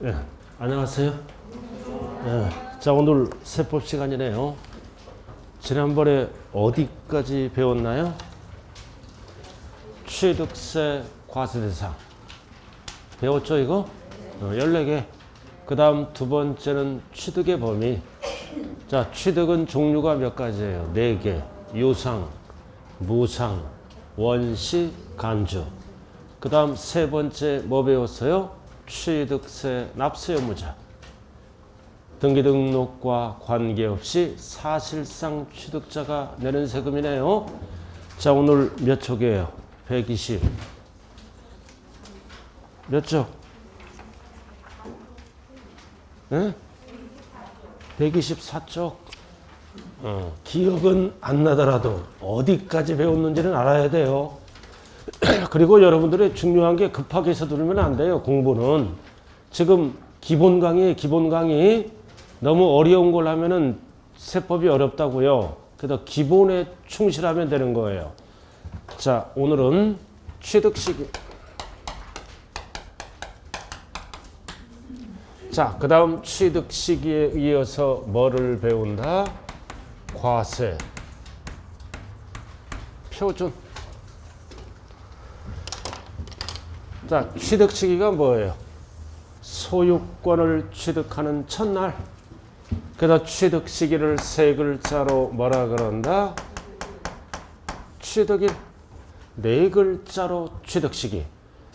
예, 안녕하세요. 예, 자, 오늘 세법 시간이네요. 지난번에 어디까지 배웠나요? 취득세 과세대상. 배웠죠, 이거? 14개. 그 다음 두 번째는 취득의 범위. 자, 취득은 종류가 몇 가지예요? 4개. 유상, 무상, 원시, 간주. 그 다음 세 번째 뭐 배웠어요? 취득세 납세 의무자. 등기등록과 관계없이 사실상 취득자가 내는 세금이네요. 자, 오늘 몇 촉이에요? 120. 몇 촉? 네? 124쪽. 기억은 안 나더라도 어디까지 배웠는지는 알아야 돼요. 그리고 여러분들의 중요한 게 급하게 해서 들으면 안 돼요. 공부는. 지금 기본 강의 너무 어려운 걸 하면은 세법이 어렵다고요. 그래서 기본에 충실하면 되는 거예요. 자, 오늘은 취득시기. 자, 그 다음 취득 시기에 이어서 뭐를 배운다? 과세, 표준. 자, 취득 시기가 뭐예요? 소유권을 취득하는 첫날. 그래서 취득 시기를 세 글자로 뭐라 그런다? 취득일. 네 글자로 취득 시기.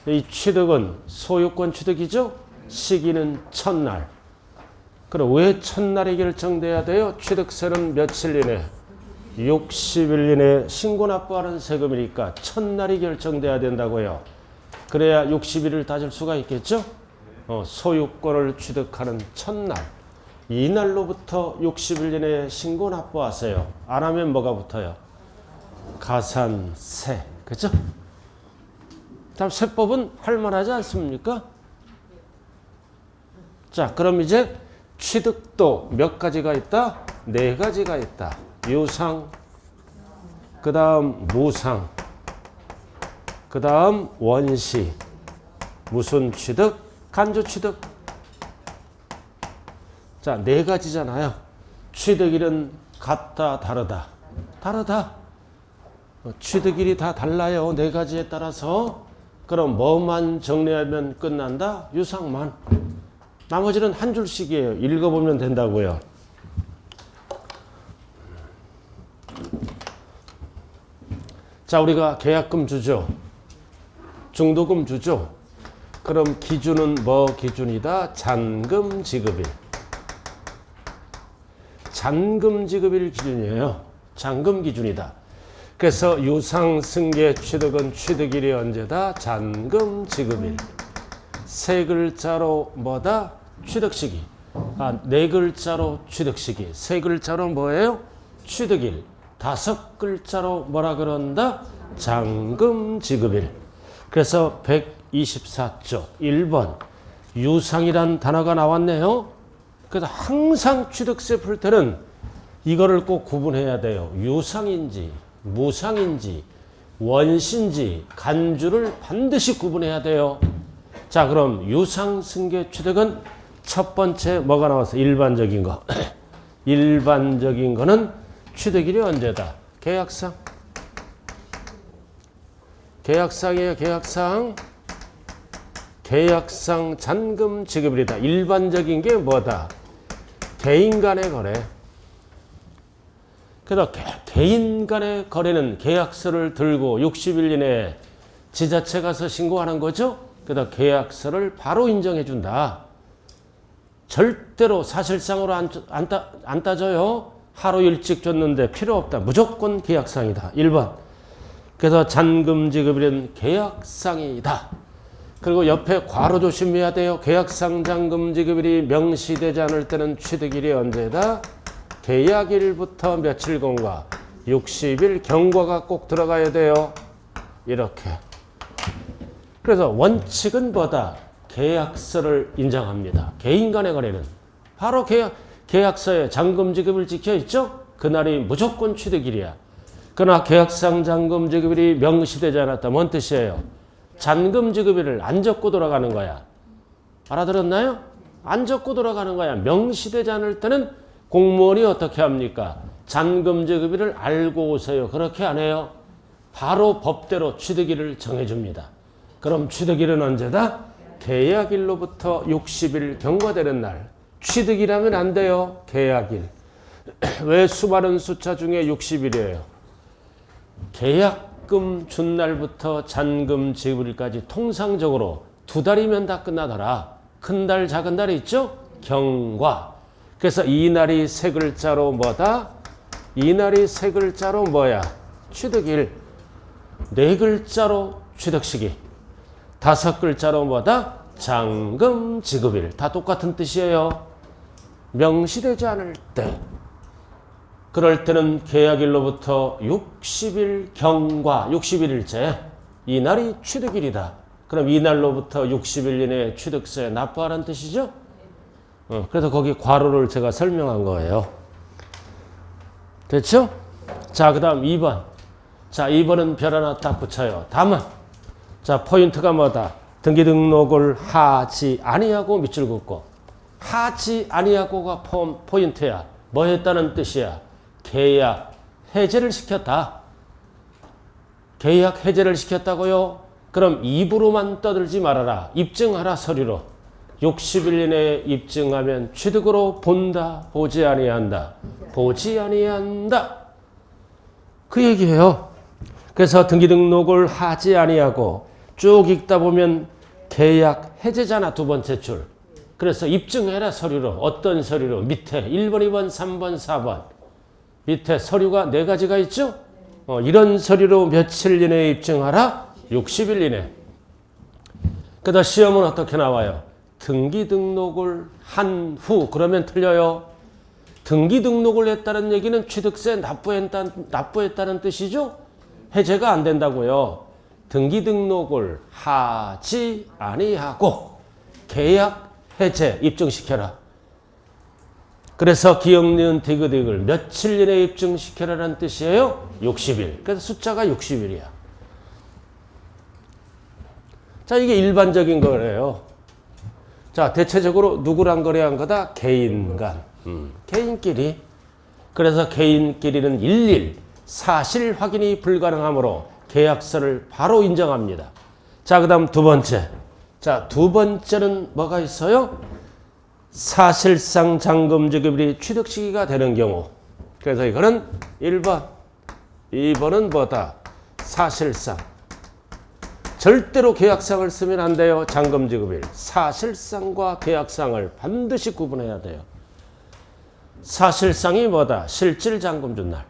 이 취득은 소유권 취득이죠? 시기는 첫날. 그럼 왜 첫날이 결정돼야 돼요? 취득세는 며칠 이내? 60일 이내 신고 납부하는 세금이니까 첫날이 결정돼야 된다고요. 그래야 60일을 따질 수가 있겠죠? 소유권을 취득하는 첫날. 이날로부터 60일 이내에 신고 납부하세요. 안 하면 뭐가 붙어요? 가산세. 그죠? 다음 세법은 할만하지 않습니까? 자, 그럼 이제 취득도 몇 가지가 있다? 4가지가 있다. 유상, 그 다음 무상, 그 다음 원시. 무슨 취득? 간주 취득. 자, 4가지잖아요. 취득일은 같다, 다르다. 다르다. 취득일이 다 달라요. 4가지에 따라서. 그럼 뭐만 정리하면 끝난다? 유상만. 나머지는 한 줄씩이에요. 읽어보면 된다고요. 자, 우리가 계약금 주죠. 중도금 주죠. 그럼 기준은 뭐 기준이다? 잔금 지급일. 잔금 지급일 기준이에요. 잔금 기준이다. 그래서 유상 승계 취득은 취득일이 언제다? 잔금 지급일. 세 글자로 뭐다? 취득시기. 4글자로 취득시기. 세 글자로 뭐예요? 취득일. 5글자로 뭐라 그런다? 잔금 지급일. 그래서 124쪽 1번 유상이란 단어가 나왔네요. 그래서 항상 취득세 풀 때는 이거를 꼭 구분해야 돼요. 유상인지 무상인지 원시인지 간주를 반드시 구분해야 돼요. 자, 그럼 유상 승계 취득은 첫 번째 뭐가 나왔어? 일반적인 거. 일반적인 거는 취득일이 언제다? 계약상. 계약상이에요. 계약상. 계약상 잔금 지급일이다. 일반적인 게 뭐다? 개인 간의 거래. 그래서 개인 간의 거래는 계약서를 들고 60일 이내에 지자체 가서 신고하는 거죠. 그래서 계약서를 바로 인정해 준다. 절대로 사실상으로 안 따져요. 하루 일찍 줬는데 필요 없다. 무조건 계약상이다. 1번. 그래서 잔금 지급일은 계약상이다. 그리고 옆에 괄호 조심해야 돼요. 계약상 잔금 지급일이 명시되지 않을 때는 취득일이 언제다? 계약일부터 며칠건가? 60일 경과가 꼭 들어가야 돼요. 이렇게. 그래서 원칙은 뭐다? 계약서를 인정합니다. 개인 간의 거래는 바로 계약서에 잔금 지급일 찍혀 있죠? 그날이 무조건 취득일이야. 그러나 계약상 잔금 지급일이 명시되지 않았다. 뭔 뜻이에요? 잔금 지급일을 안 적고 돌아가는 거야. 알아들었나요? 안 적고 돌아가는 거야. 명시되지 않을 때는 공무원이 어떻게 합니까? 잔금지급일을 알고 오세요. 그렇게 안 해요. 바로 법대로 취득일을 정해줍니다. 그럼 취득일은 언제다? 계약일로부터 60일 경과되는 날. 취득이라면 안 돼요. 계약일. 왜 수많은 숫자 중에 60일이에요? 계약금 준 날부터 잔금 지급일까지 통상적으로 2달이면 다 끝나더라. 큰 달, 작은 달이 있죠? 경과. 그래서 이 날이 세 글자로 뭐다? 이 날이 세 글자로 뭐야? 취득일. 네 글자로 취득시기. 5글자로 뭐다? 잔금 지급일. 다 똑같은 뜻이에요. 명시되지 않을 때. 그럴 때는 계약일로부터 60일 경과, 60일일째. 이 날이 취득일이다. 그럼 이 날로부터 60일 이내에 취득세 납부하라는 뜻이죠? 그래서 거기 괄호를 제가 설명한 거예요. 됐죠? 자, 그 다음 2번. 자, 2번은 별 하나 딱 붙여요. 다만, 자, 포인트가 뭐다? 등기 등록을 하지 아니하고 밑줄 긋고. 하지 아니하고가 포인트야. 뭐 했다는 뜻이야? 계약 해제를 시켰다. 계약 해제를 시켰다고요? 그럼 입으로만 떠들지 말아라. 입증하라 서류로. 60일 이내에 입증하면 취득으로 본다. 보지 아니한다. 보지 아니한다. 그 얘기예요. 그래서 등기 등록을 하지 아니하고 쭉 읽다 보면 계약 해제잖아. 두 번째 줄. 그래서 입증해라 서류로. 어떤 서류로? 밑에 1번, 2번, 3번, 4번. 밑에 서류가 4가지가 있죠? 이런 서류로 며칠 이내에 입증하라? 60일 이내. 그 다음 시험은 어떻게 나와요? 등기 등록을 한 후. 그러면 틀려요. 등기 등록을 했다는 얘기는 취득세 납부했다는 뜻이죠? 해제가 안 된다고요. 등기 등록을 하지 아니하고 계약 해제 입증시켜라. 그래서 기억, 니은, 디귿을 며칠 이내에 입증시켜라는 뜻이에요? 60일. 그래서 숫자가 60일이야. 자, 이게 일반적인 거래요. 자, 대체적으로 누구랑 거래한 거다? 개인 간. 개인끼리. 그래서 개인끼리는 일일 사실 확인이 불가능하므로 계약서를 바로 인정합니다. 자, 그 다음 두 번째. 자, 두 번째는 뭐가 있어요? 사실상 잔금 지급일이 취득 시기가 되는 경우. 그래서 이거는 1번. 2번은 뭐다? 사실상. 절대로 계약상을 쓰면 안 돼요. 잔금 지급일. 사실상과 계약상을 반드시 구분해야 돼요. 사실상이 뭐다? 실질 잔금 준 날.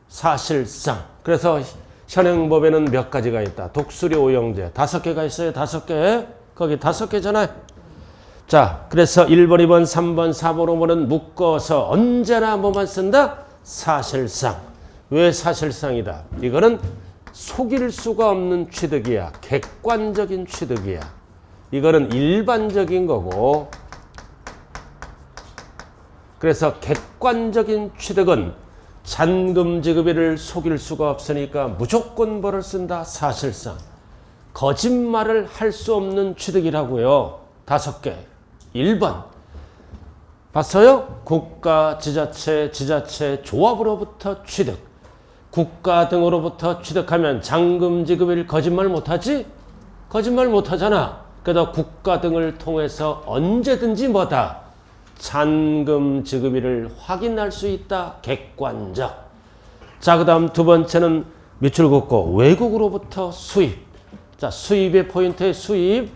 사실상. 그래서 현행법에는 몇 가지가 있다. 독수리 오형제 5개가 있어요. 5개. 거기 5개잖아요. 자, 그래서 1번, 2번, 3번, 4번, 5번은 묶어서 언제나 뭐만 쓴다? 사실상. 왜 사실상이다? 이거는 속일 수가 없는 취득이야. 객관적인 취득이야. 이거는 일반적인 거고. 그래서 객관적인 취득은 잔금 지급일을 속일 수가 없으니까 무조건 뭐를 쓴다? 사실상. 거짓말을 할 수 없는 취득이라고요. 5개. 1번. 봤어요? 국가, 지자체, 조합으로부터 취득. 국가 등으로부터 취득하면 잔금 지급일 거짓말 못하지? 거짓말 못하잖아. 그래서 국가 등을 통해서 언제든지 뭐다? 잔금 지급일을 확인할 수 있다. 객관적. 자, 그 다음 두 번째는 밑줄 긋고 외국으로부터 수입. 자, 수입의 포인트의 수입.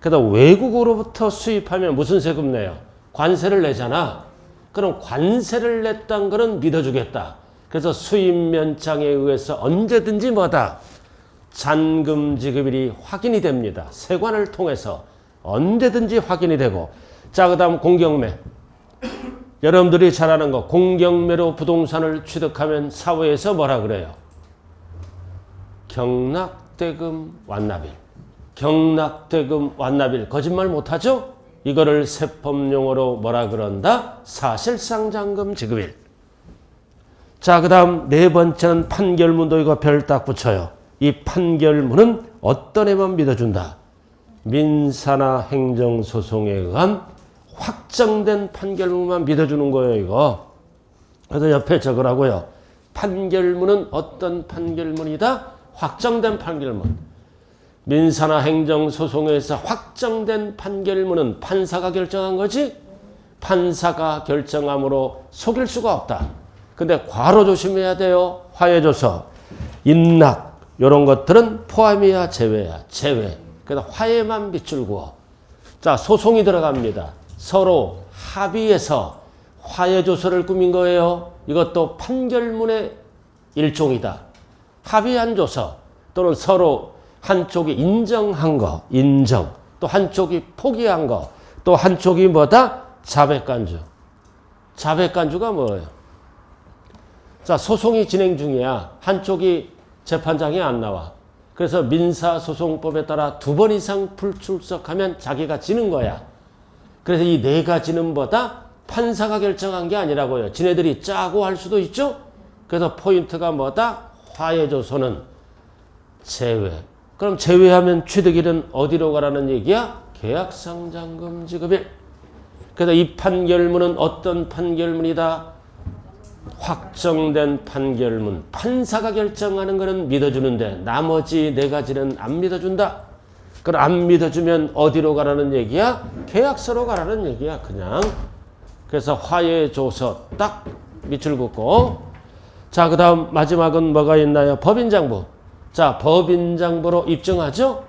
그다음 외국으로부터 수입하면 무슨 세금 내요? 관세를 내잖아. 그럼 관세를 냈다는 거는 믿어주겠다. 그래서 수입 면장에 의해서 언제든지 뭐다? 잔금 지급일이 확인이 됩니다. 세관을 통해서 언제든지 확인이 되고. 자, 그 다음 공경매. 여러분들이 잘 아는 거. 공경매로 부동산을 취득하면 사회에서 뭐라 그래요? 경락대금 완납일. 경락대금 완납일. 거짓말 못하죠? 이거를 세법용어로 뭐라 그런다? 사실상 잔금 지급일. 자, 그 다음 네 번째는 판결문도 이거 별 딱 붙여요. 이 판결문은 어떤 애만 믿어준다? 민사나 행정소송에 의한 확정된 판결문만 믿어주는 거예요, 이거. 그래서 옆에 적으라고요. 판결문은 어떤 판결문이다? 확정된 판결문. 민사나 행정소송에서 확정된 판결문은 판사가 결정한 거지? 판사가 결정함으로 속일 수가 없다. 근데 괄호 조심해야 돼요. 화해조서, 인락 이런 것들은 포함이야 제외야? 제외. 그래서 화해만 밑줄 그어. 자, 소송이 들어갑니다. 서로 합의해서 화해조서를 꾸민 거예요. 이것도 판결문의 일종이다. 합의한 조서 또는 서로 한쪽이 인정한 거, 인정. 또 한쪽이 포기한 거. 또 한쪽이 뭐다? 자백간주. 자백간주가 뭐예요? 자, 소송이 진행 중이야. 한쪽이 재판장에 안 나와. 그래서 민사소송법에 따라 2번 이상 불출석하면 자기가 지는 거야. 그래서 이 4가지는 뭐다? 판사가 결정한 게 아니라고요. 지네들이 짜고 할 수도 있죠? 그래서 포인트가 뭐다? 화해조서는 제외. 그럼 제외하면 취득일은 어디로 가라는 얘기야? 계약상장금 지급일. 그래서 이 판결문은 어떤 판결문이다? 확정된 판결문. 판사가 결정하는 것은 믿어주는데 나머지 4가지는 안 믿어준다. 그럼 안 믿어주면 어디로 가라는 얘기야? 계약서로 가라는 얘기야, 그냥. 그래서 화해조서 딱 밑줄 긋고. 자, 그 다음 마지막은 뭐가 있나요? 법인장부. 자, 법인장부로 입증하죠?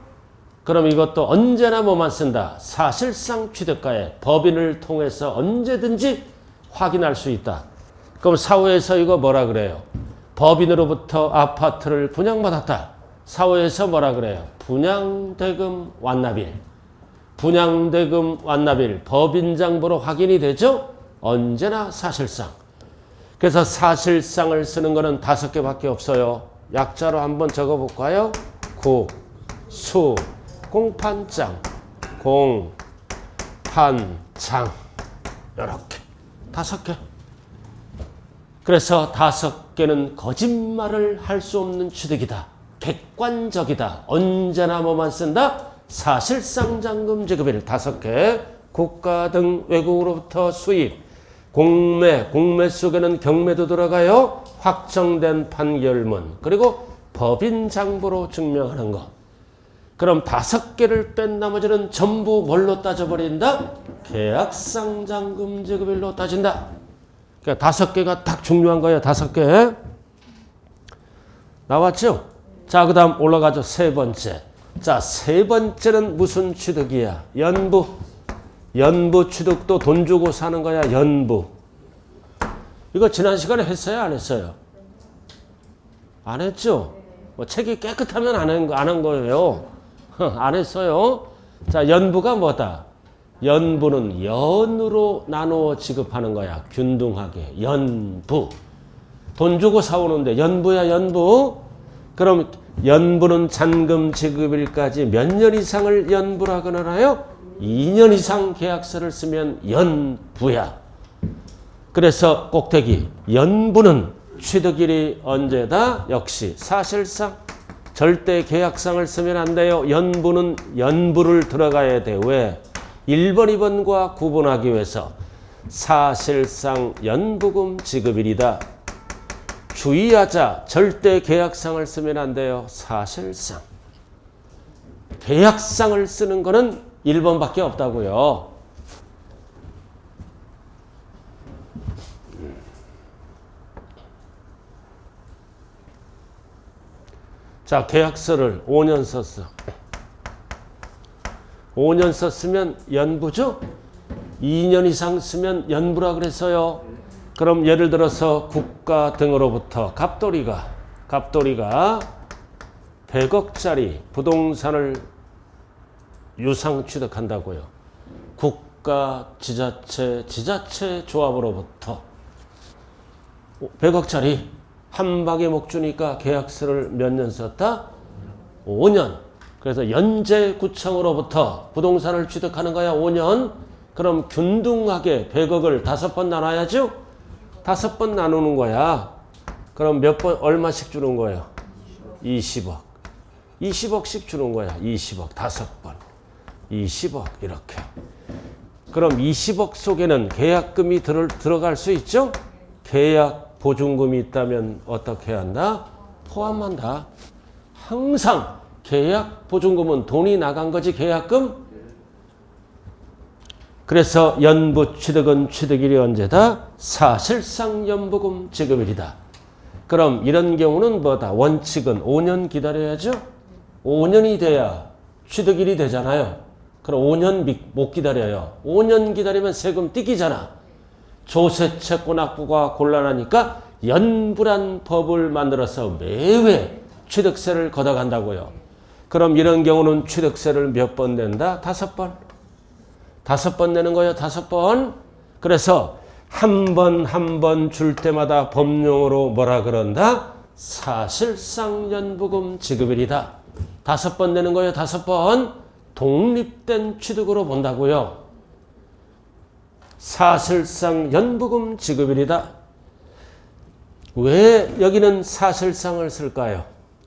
그럼 이것도 언제나 뭐만 쓴다? 사실상 취득가에 법인을 통해서 언제든지 확인할 수 있다. 그럼 사후에서 이거 뭐라 그래요? 법인으로부터 아파트를 분양받았다. 사후에서 뭐라 그래요? 분양대금 완납일. 분양대금 완납일. 법인장부로 확인이 되죠? 언제나 사실상. 그래서 사실상을 쓰는 거는 5개밖에 없어요. 약자로 한번 적어볼까요? 국, 수, 공판장, 공판장. 이렇게 5개. 그래서 5개는 거짓말을 할 수 없는 취득이다. 객관적이다. 언제나 뭐만 쓴다? 사실상 잔금 지급일 5개. 국가 등 외국으로부터 수입. 공매 속에는 경매도 들어가요. 확정된 판결문. 그리고 법인장부로 증명하는 거. 그럼 5개를 뺀 나머지는 전부 뭘로 따져버린다? 계약상 잔금 지급일로 따진다. 그러니까 5개가 딱 중요한 거예요. 5개. 나왔죠? 자, 그 다음 올라가죠. 3번째. 자, 3번째는 무슨 취득이야? 연부. 연부 취득도 돈 주고 사는 거야. 연부. 이거 지난 시간에 했어요? 안 했어요? 안 했죠? 뭐 책이 깨끗하면 안 한 거예요. 안 했어요. 자, 연부가 뭐다? 연부는 연으로 나누어 지급하는 거야. 균등하게. 연부. 돈 주고 사오는데 연부야, 연부. 그럼 연부는 잔금 지급일까지 몇 년 이상을 연부라 그러나요? 2년 이상 계약서를 쓰면 연부야. 그래서 꼭대기. 연부는 취득일이 언제다? 역시 사실상. 절대 계약상을 쓰면 안 돼요. 연부는 연부를 들어가야 돼. 왜? 1번, 2번과 구분하기 위해서 사실상 연부금 지급일이다. 주의하자. 절대 계약상을 쓰면 안 돼요. 사실상. 계약상을 쓰는 거는 1번밖에 없다고요. 자, 계약서를 5년 썼어. 5년 썼으면 연부죠? 2년 이상 쓰면 연부라 그랬어요. 그럼 예를 들어서 국가 등으로부터 갑돌이가 100억짜리 부동산을 유상 취득한다고요. 국가, 지자체 조합으로부터 100억짜리 한 방에 목 주니까 계약서를 몇 년 썼다? 5년. 그래서 연제구청으로부터 부동산을 취득하는 거야. 5년. 그럼 균등하게 100억을 5번 나눠야죠? 5번 나누는 거야. 그럼 몇 번 얼마씩 주는 거예요? 20억. 20억씩 주는 거야. 20억 5번. 20억 이렇게. 그럼 20억 속에는 계약금이 들어갈 수 있죠? 계약 보증금이 있다면 어떻게 한다? 포함한다. 항상 계약 보증금은 돈이 나간 거지 계약금. 그래서 연부 취득은 취득일이 언제다? 사실상 연부금 지급일이다. 그럼 이런 경우는 뭐다? 원칙은 5년 기다려야죠? 5년이 돼야 취득일이 되잖아요. 그럼 5년 못 기다려요. 5년 기다리면 세금 띠기잖아. 조세채권 확보가 곤란하니까 연부란 법을 만들어서 매회 취득세를 걷어간다고요. 그럼 이런 경우는 취득세를 몇 번 낸다? 5번. 5번 내는 거예요. 5번. 그래서 한 번 줄 때마다 법령으로 뭐라 그런다? 사실상 연부금 지급일이다. 5번 내는 거예요. 5번. 독립된 취득으로 본다고요. 사실상 연부금 지급일이다. 왜 여기는 사실상을 쓸까요?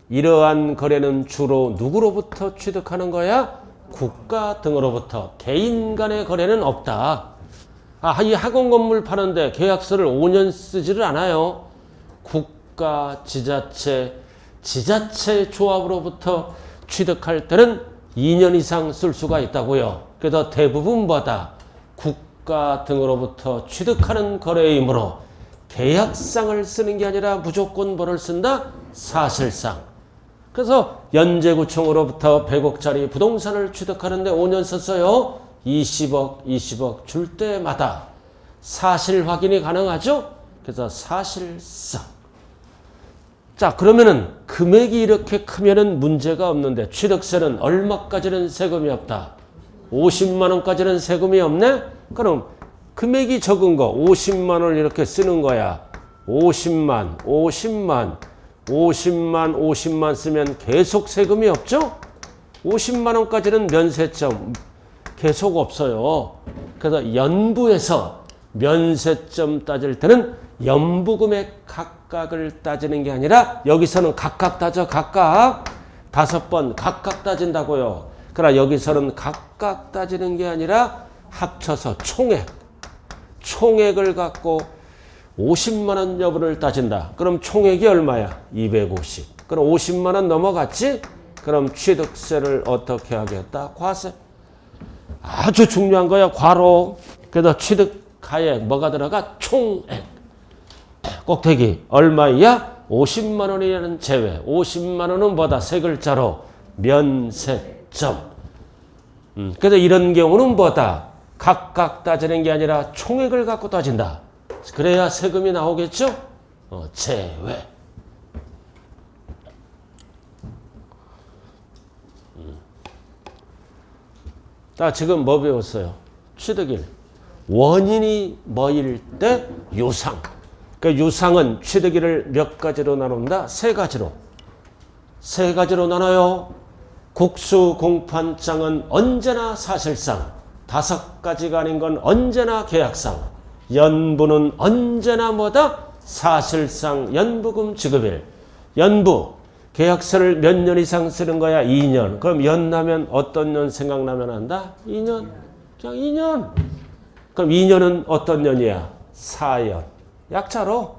이러한 거래는 주로 누구로부터 취득하는 거야? 국가 등으로부터. 개인 간의 거래는 없다. 이 학원 건물 파는데 계약서를 5년 쓰지를 않아요. 국가, 지자체 조합으로부터 취득할 때는 2년 이상 쓸 수가 있다고요. 그래서 대부분보다 국가 등으로부터 취득하는 거래이므로 계약상을 쓰는 게 아니라 무조건 뭐를 쓴다? 사실상. 그래서 연제구청으로부터 100억짜리 부동산을 취득하는데 5년 썼어요. 20억 줄 때마다 사실 확인이 가능하죠? 그래서 사실상. 자, 그러면은 금액이 이렇게 크면은 문제가 없는데 취득세는 얼마까지는 세금이 없다? 50만 원까지는 세금이 없네? 그럼 금액이 적은 거 50만 원을 이렇게 쓰는 거야. 50만 쓰면 계속 세금이 없죠? 50만 원까지는 면세점 계속 없어요. 그래서 연부에서 면세점 따질 때는 연부금의 각각을 따지는 게 아니라 여기서는 각각 따져. 각각 5번 각각 따진다고요. 그러나 여기서는 각각 따지는 게 아니라 합쳐서 총액을 갖고 50만 원 여부를 따진다. 그럼 총액이 얼마야? 250. 그럼 50만 원 넘어갔지? 그럼 취득세를 어떻게 하겠다? 과세. 아주 중요한 거야. 과로. 그래서 취득하에 뭐가 들어가? 총액. 꼭대기 얼마야? 50만 원이라는 제외. 50만 원은 뭐다? 세 글자로 면세점. 그래서 이런 경우는 뭐다? 각각 따지는 게 아니라 총액을 갖고 따진다. 그래야 세금이 나오겠죠? 제외. 자, 지금 뭐 배웠어요? 취득일. 원인이 뭐일 때? 유상. 그러니까 유상은 취득일을 몇 가지로 나눈다? 3가지로. 3가지로 나눠요. 국수공판장은 언제나 사실상. 5가지가 아닌 건 언제나 계약상. 연부는 언제나 뭐다? 사실상 연부금 지급일. 연부. 계약서를 몇 년 이상 쓰는 거야? 2년. 그럼 연나면 어떤 년 생각나면 한다? 2년. 그냥 2년. 그럼 2년은 어떤 년이야? 4년. 약자로.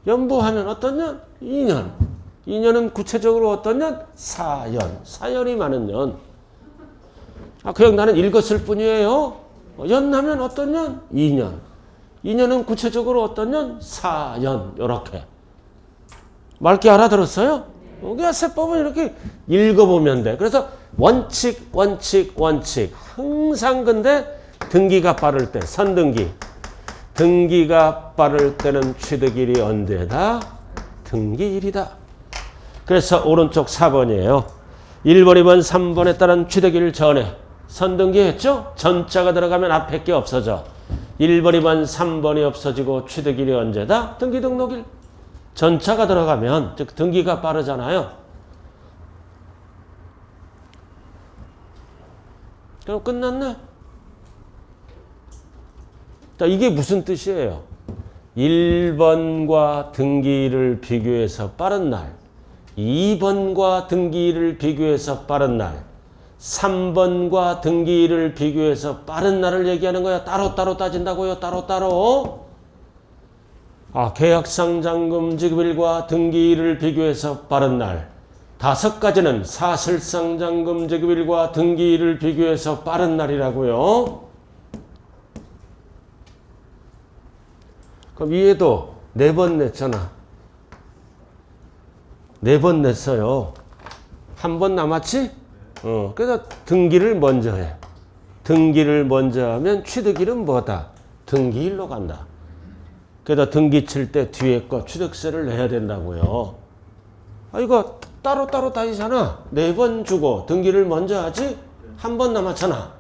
연부하면 어떤 년? 2년. 2년은 구체적으로 어떤 년? 4년. 4년이 많은 년. 그냥 나는 읽었을 뿐이에요. 연나면 어떤 년? 2년. 2년은 구체적으로 어떤 년? 4년. 요렇게. 맑게 알아들었어요? 그냥 세법은 이렇게 읽어보면 돼. 그래서 원칙. 항상 근데 등기가 빠를 때, 선등기. 등기가 빠를 때는 취득일이 언제다? 등기일이다. 그래서 오른쪽 4번이에요. 1번, 2번, 3번에 따른 취득일 전에 선등기 했죠? 전자가 들어가면 앞에 게 없어져. 1번, 2번, 3번이 없어지고 취득일이 언제다? 등기 등록일. 전차가 들어가면 즉 등기가 빠르잖아요. 그럼 끝났네. 자, 이게 무슨 뜻이에요? 1번과 등기일을 비교해서 빠른 날, 2번과 등기일을 비교해서 빠른 날, 3번과 등기일을 비교해서 빠른 날을 얘기하는 거야. 따로따로 따진다고요. 따로따로. 계약상 잔금 지급일과 등기일을 비교해서 빠른 날. 5가지는 사실상 잔금 지급일과 등기일을 비교해서 빠른 날이라고요. 그럼 위에도 4번 냈잖아. 4번 냈어요. 1번 남았지? 그래서 등기를 먼저 해. 등기를 먼저 하면 취득일은 뭐다? 등기일로 간다. 그래서 등기 칠 때 뒤에 거 취득세를 내야 된다고요. 이거 따로따로 따지잖아. 4번 주고 등기를 먼저 하지? 1번 남았잖아.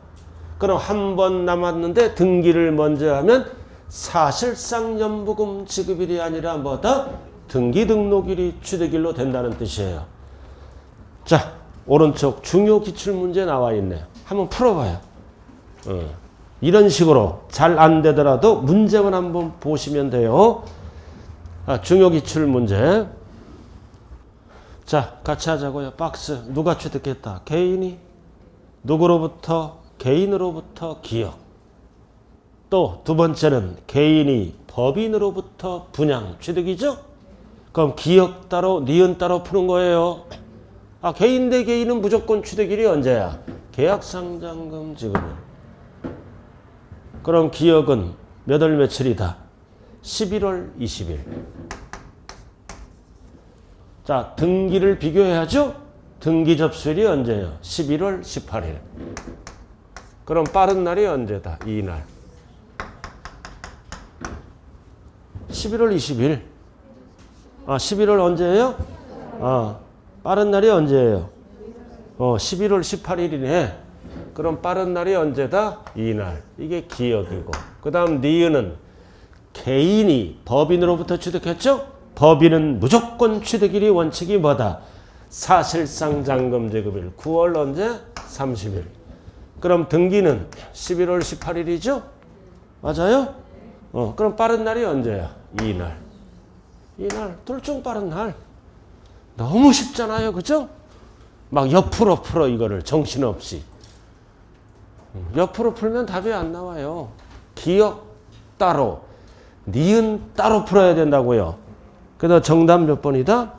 그럼 1번 남았는데 등기를 먼저 하면 사실상 연부금 지급일이 아니라 뭐다? 등기 등록일이 취득일로 된다는 뜻이에요. 자, 오른쪽 중요 기출문제 나와 있네요. 한번 풀어봐요. 이런 식으로 잘 안 되더라도 문제만 한번 보시면 돼요. 중요 기출문제. 자, 같이 하자고요. 박스. 누가 취득했다? 개인이. 누구로부터? 개인으로부터 기억. 또 두 번째는 개인이 법인으로부터 분양 취득이죠? 그럼 기억 따로, 니은 따로 푸는 거예요. 개인 대 개인은 무조건 취득일이 언제야? 계약상 잔금 지급일. 그럼 기억은 몇 월 며칠이다? 11월 20일. 자, 등기를 비교해야죠? 등기 접수일이 언제예요? 11월 18일. 그럼 빠른 날이 언제다? 이날. 11월 20일. 11월 언제예요? 빠른 날이 언제예요? 11월 18일이네. 그럼 빠른 날이 언제다? 이날. 이게 기억이고. 그 다음 니은은 개인이 법인으로부터 취득했죠? 법인은 무조건 취득일이 원칙이 뭐다? 사실상 잔금 지급일. 9월 언제? 30일. 그럼 등기는 11월 18일이죠? 맞아요? 그럼 빠른 날이 언제야? 이날. 이날. 둘 중 빠른 날. 너무 쉽잖아요. 그죠? 막 옆으로 풀어 이거를 정신없이. 옆으로 풀면 답이 안 나와요. 기억 따로, 니은 따로 풀어야 된다고요. 그래서 정답 몇 번이다?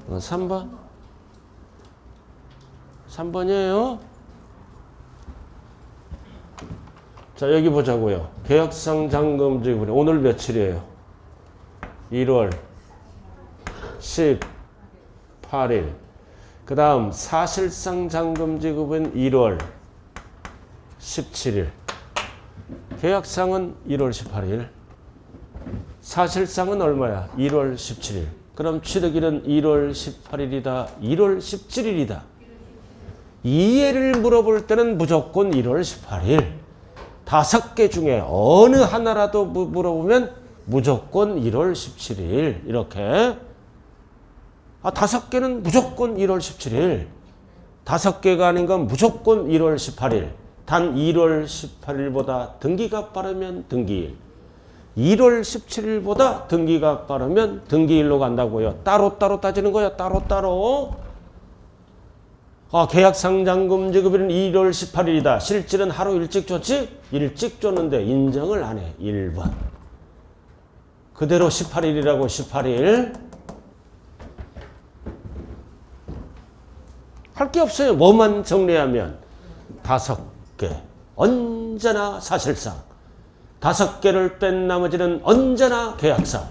3번. 3번이에요. 자, 여기 보자고요. 계약상 잔금 지급일. 오늘 며칠이에요? 1월 18일. 그 다음 사실상 잔금 지급은 1월 17일. 계약상은 1월 18일. 사실상은 얼마야? 1월 17일. 그럼 취득일은 1월 18일이다. 1월 17일이다. 이해를 물어볼 때는 무조건 1월 18일. 5개 중에 어느 하나라도 물어보면 무조건 1월 17일. 이렇게. 5개는 무조건 1월 17일. 5개가 아닌 건 무조건 1월 18일. 단 1월 18일보다 등기가 빠르면 등기일. 1월 17일보다 등기가 빠르면 등기일로 간다고요. 따로따로 따지는 거야. 따로따로. 계약상 잔금 지급일은 1월 18일이다. 실질은 하루 일찍 줬지? 일찍 줬는데 인정을 안 해. 1번. 그대로 18일이라고 18일. 할 게 없어요. 뭐만 정리하면 5개. 언제나 사실상. 5개를 뺀 나머지는 언제나 계약상.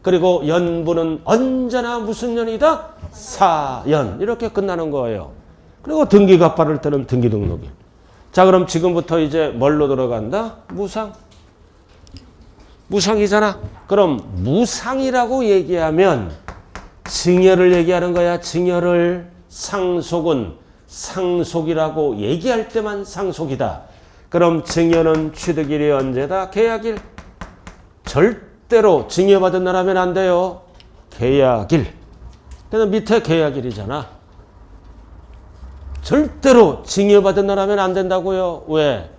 그리고 연부는 언제나 무슨 년이다? 4연. 이렇게 끝나는 거예요. 그리고 등기가 빠를 때는 등기 등록일. 자, 그럼 지금부터 이제 뭘로 들어간다? 무상. 무상이잖아. 그럼 무상이라고 얘기하면 증여를 얘기하는 거야. 증여를. 상속은 상속이라고 얘기할 때만 상속이다. 그럼 증여는 취득일이 언제다? 계약일. 절대로 증여받은 날 하면 안 돼요. 계약일. 그래서 밑에 계약일이잖아. 절대로 증여받은 날 하면 안 된다고요. 왜?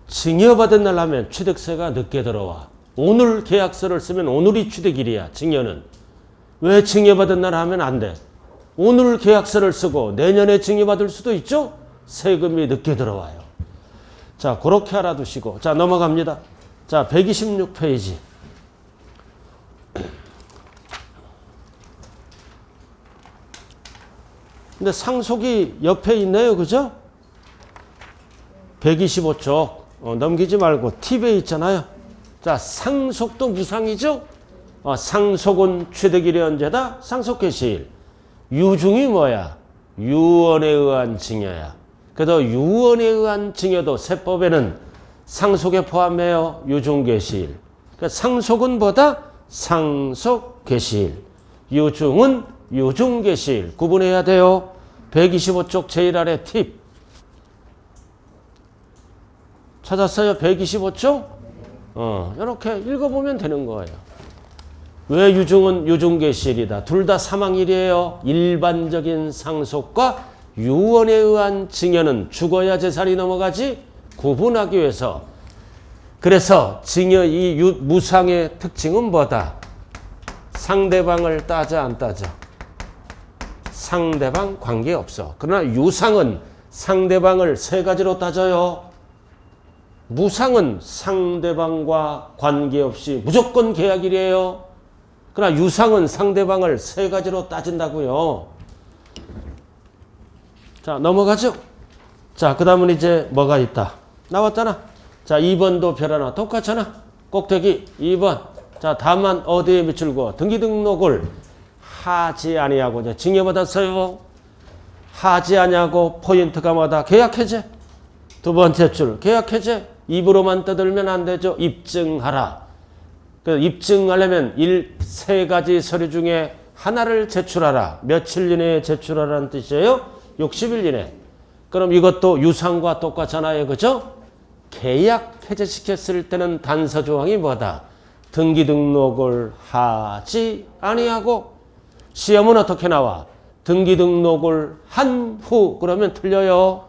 증여받은 날 하면 취득세가 늦게 들어와. 오늘 계약서를 쓰면 오늘이 취득일이야. 증여는. 왜 증여받은 날 하면 안 돼? 오늘 계약서를 쓰고 내년에 증여받을 수도 있죠? 세금이 늦게 들어와요. 자, 그렇게 알아두시고. 자, 넘어갑니다. 자, 126페이지. 근데 상속이 옆에 있네요. 그죠? 125쪽. 넘기지 말고 팁에 있잖아요. 자, 상속도 무상이죠? 상속은 취득일연제다. 상속개시일. 유중이 뭐야? 유언에 의한 증여야. 그래도 유언에 의한 증여도 세법에는 상속에 포함해요. 유중개시일. 그러니까 상속은 뭐다? 상속개시일. 유중은 유중개시일. 구분해야 돼요. 125쪽 제일 아래 팁. 찾았어요? 125쪽? 이렇게 읽어보면 되는 거예요. 왜 유중은 유중개시일이다. 둘 다 사망일이에요. 일반적인 상속과 유언에 의한 증여는 죽어야 재산이 넘어가지 구분하기 위해서. 그래서 증여 이 무상의 특징은 뭐다? 상대방을 따져 안 따져? 상대방 관계없어. 그러나 유상은 상대방을 세 가지로 따져요. 무상은 상대방과 관계없이 무조건 계약일이에요. 그러나 유상은 상대방을 세 가지로 따진다고요. 자, 넘어가죠. 자, 그 다음은 이제 뭐가 있다. 나왔잖아. 자, 2번도 별 하나 똑같잖아. 꼭대기 2번. 자, 다만 어디에 미출고 등기등록을 하지 아니하고 이제 증여받았어요. 하지 아니하고 포인트가 뭐다? 계약해제. 두 번째 줄 계약해제. 입으로만 떠들면 안 되죠. 입증하라. 입증하려면 세 가지 서류 중에 하나를 제출하라. 며칠 이내에 제출하라는 뜻이에요. 60일 이내. 그럼 이것도 유상과 똑같잖아요. 그죠? 계약 해제시켰을 때는 단서 조항이 뭐다? 등기등록을 하지 아니하고. 시험은 어떻게 나와? 등기등록을 한 후. 그러면 틀려요.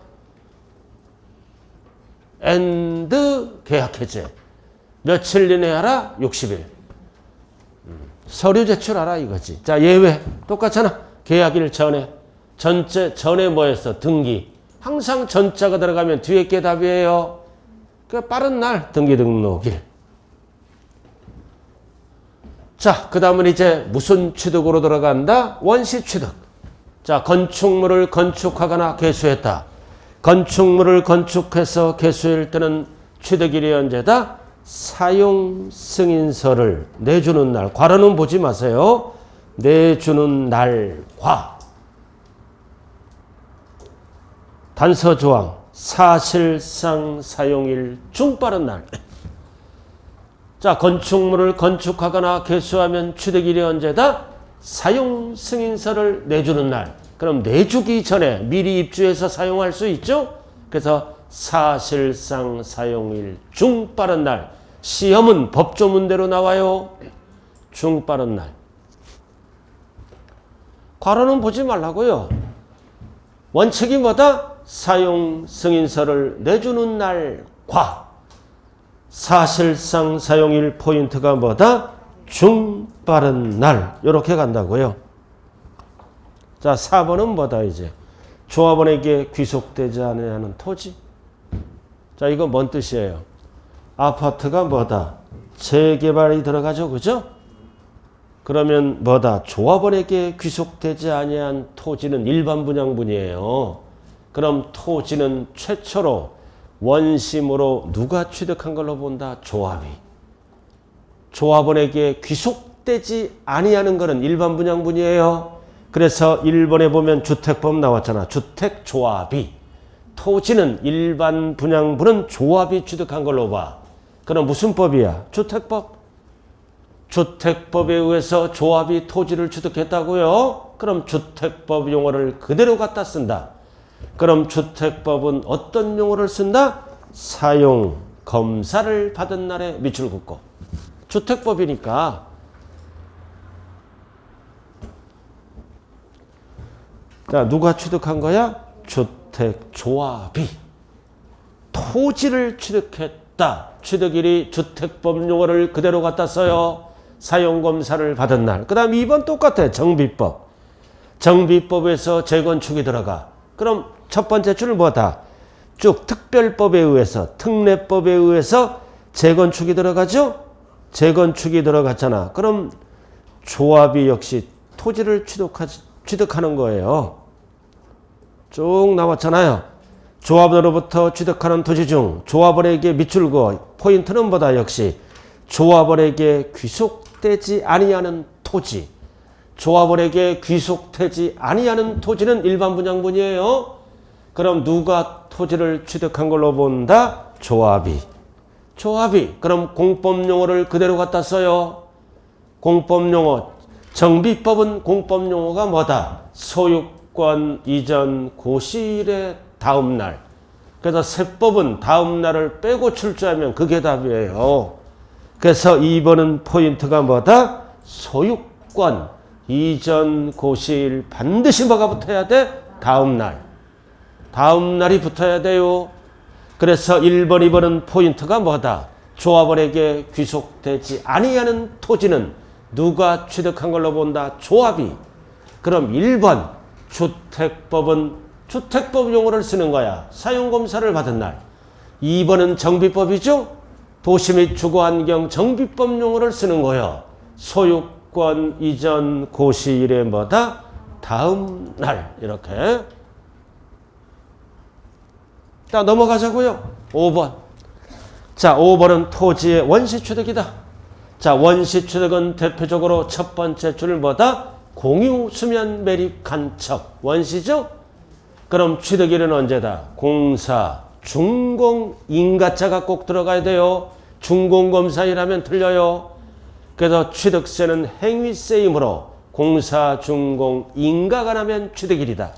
and 계약 해제. 며칠 이내 하라? 60일. 서류 제출하라 이거지. 자, 예외. 똑같잖아. 계약일 전에. 전에 뭐였어? 등기. 항상 전자가 들어가면 뒤에 게 답이에요. 그 빠른 날 등기등록일. 자, 그 다음은 이제 무슨 취득으로 들어간다? 원시 취득. 자, 건축물을 건축하거나 개수했다. 건축물을 건축해서 개수할 때는 취득일이 언제다? 사용 승인서를 내주는 날. 과로는 보지 마세요. 내주는 날과 단서 조항 사실상 사용일 중 빠른 날. 자, 건축물을 건축하거나 개수하면 취득일이 언제다? 사용 승인서를 내주는 날. 그럼 내주기 전에 미리 입주해서 사용할 수 있죠? 그래서 사실상 사용일 중 빠른 날. 시험은 법조문대로 나와요. 중 빠른 날. 괄호는 보지 말라고요. 원칙이 뭐다? 사용 승인서를 내주는 날과 사실상 사용일 포인트가 뭐다? 중 빠른 날. 이렇게 간다고요. 자, 4번은 뭐다 이제? 조합원에게 귀속되지 않는 토지. 자, 이거 뭔 뜻이에요? 아파트가 뭐다? 재개발이 들어가죠. 그죠? 그러면 뭐다? 조합원에게 귀속되지 아니한 토지는 일반 분양분이에요. 그럼 토지는 최초로 원심으로 누가 취득한 걸로 본다? 조합이. 조합원에게 귀속되지 아니하는 것은 일반 분양분이에요. 그래서 1번에 보면 주택법 나왔잖아. 주택조합이. 토지는 일반 분양분은 조합이 취득한 걸로 봐. 그럼 무슨 법이야? 주택법. 주택법에 의해서 조합이 토지를 취득했다고요? 그럼 주택법 용어를 그대로 갖다 쓴다. 그럼 주택법은 어떤 용어를 쓴다? 사용 검사를 받은 날에 밑줄 긋고. 주택법이니까. 자, 누가 취득한 거야? 주택조합이. 토지를 취득했다. 취득일이 주택법 용어를 그대로 갖다 써요. 사용검사를 받은 날. 그 다음 2번 똑같아. 정비법. 정비법에서 재건축이 들어가. 그럼 첫 번째 줄을 뭐다? 쭉 특별법에 의해서, 특례법에 의해서 재건축이 들어가죠? 재건축이 들어갔잖아. 그럼 조합이 역시 토지를 취득하는 거예요. 쭉 나왔잖아요. 조합으로부터 취득하는 토지 중 조합원에게 밑줄고 포인트는 뭐다? 역시 조합원에게 귀속되지 아니하는 토지. 조합원에게 귀속되지 아니하는 토지는 일반 분양분이에요. 그럼 누가 토지를 취득한 걸로 본다? 조합이. 그럼 공법용어를 그대로 갖다 써요. 공법용어. 정비법은 공법용어가 뭐다? 소유권 이전 고시일의 다음 날. 그래서 세법은 다음 날을 빼고 출제하면 그게 답이에요. 그래서 2번은 포인트가 뭐다? 소유권 이전 고시일 반드시 뭐가 붙어야 돼? 다음 날. 다음 날이 붙어야 돼요. 그래서 1번, 2번은 포인트가 뭐다? 조합원에게 귀속되지 아니하는 토지는 누가 취득한 걸로 본다? 조합이. 그럼 1번 주택법은 주택법 용어를 쓰는 거야. 사용검사를 받은 날. 2번은 정비법이죠. 도시 및 주거환경 정비법 용어를 쓰는 거예요. 소유권 이전 고시일에 뭐다? 다음 날. 이렇게. 자, 넘어가자고요. 5번. 자, 5번은 토지의 원시취득이다. 자, 원시취득은 대표적으로 첫 번째 줄 뭐다? 공유, 수면, 매립, 간척. 원시죠? 그럼 취득일은 언제다? 공사, 준공, 인가자가 꼭 들어가야 돼요. 준공검사일하면 틀려요. 그래서 취득세는 행위세이므로 공사, 준공, 인가가 나면 취득일이다.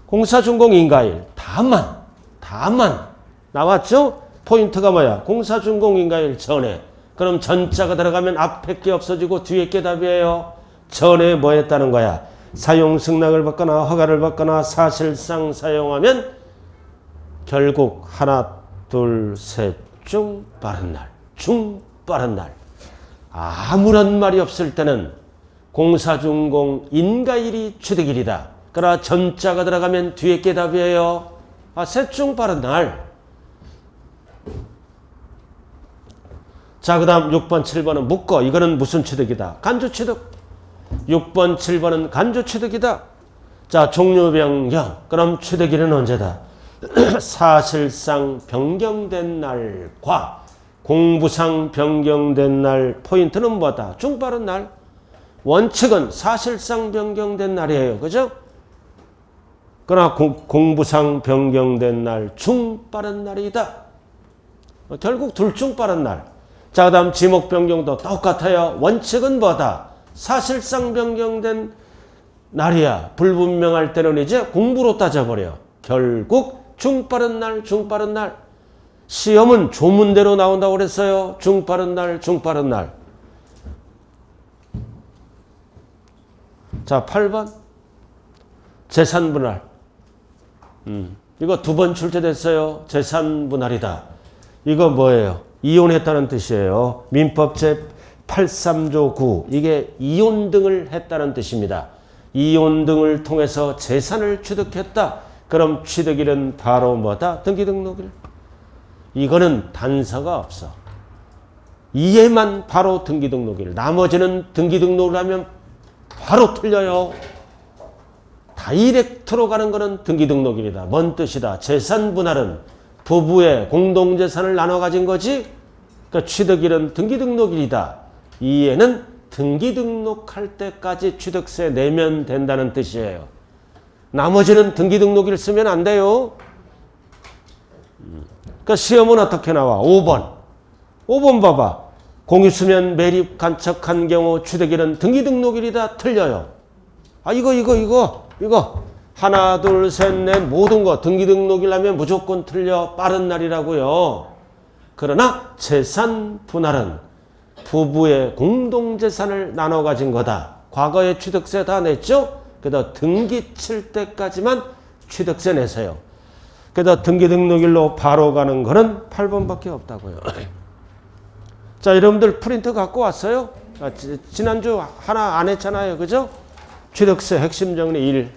공사, 준공, 인가일. 다만 나왔죠? 포인트가 뭐야? 공사, 준공, 인가일 전에. 그럼 전자가 들어가면 앞에 게 없어지고 뒤에 게 답이에요. 전에 뭐 했다는 거야? 사용 승낙을 받거나 허가를 받거나 사실상 사용하면 결국 하나, 둘, 셋 중 빠른 날. 중 빠른 날. 아무런 말이 없을 때는 공사, 준공, 인가일이 취득일이다. 그러나 전자가 들어가면 뒤에 게 답이에요. 셋 중 빠른 날. 자, 그 다음 6번, 7번은 묶어. 이거는 무슨 취득이다? 간주취득. 6번, 7번은 간주취득이다. 자, 종류 변경. 그럼 취득일은 언제다? 사실상 변경된 날과 공부상 변경된 날. 포인트는 뭐다? 중빠른 날. 원칙은 사실상 변경된 날이에요. 그죠? 그러나 공부상 변경된 날, 중빠른 날이다. 결국 둘 중 빠른 날. 자, 그 다음 지목 변경도 똑같아요. 원칙은 뭐다? 사실상 변경된 날이야. 불분명할 때는 이제 공부로 따져버려. 결국 중빠른 날, 중빠른 날. 시험은 조문대로 나온다고 그랬어요. 중빠른 날, 중빠른 날. 자, 8번. 재산분할. 이거 2번 출제됐어요. 재산분할이다. 이거 뭐예요? 이혼했다는 뜻이에요. 민법 제83조 9. 이게 이혼 등을 했다는 뜻입니다. 이혼 등을 통해서 재산을 취득했다. 그럼 취득일은 바로 뭐다? 등기등록일. 이거는 단서가 없어. 이해만 바로 등기등록일. 나머지는 등기등록을 하면 바로 틀려요. 다이렉트로 가는 거는 등기등록일이다. 뭔 뜻이다? 재산분할은 부부의 공동재산을 나눠 가진 거지. 그러니까 취득일은 등기등록일이다. 이해는 등기등록할 때까지 취득세 내면 된다는 뜻이에요. 나머지는 등기등록일 쓰면 안 돼요. 그러니까 시험은 어떻게 나와? 5번. 5번 봐봐. 공유수면 매립 간척한 경우 취득일은 등기등록일이다. 틀려요. 이거 하나, 둘, 셋, 넷 모든 거 등기등록일 하면 무조건 틀려. 빠른 날이라고요. 그러나 재산 분할은 부부의 공동재산을 나눠 가진 거다. 과거에 취득세 다 냈죠? 그래서 등기 칠 때까지만 취득세 내세요. 그래서 등기등록일로 바로 가는 거는 8번밖에 없다고요. 자, 여러분들 프린트 갖고 왔어요? 지난주 하나 안 했잖아요. 그죠? 취득세 핵심 정리 1.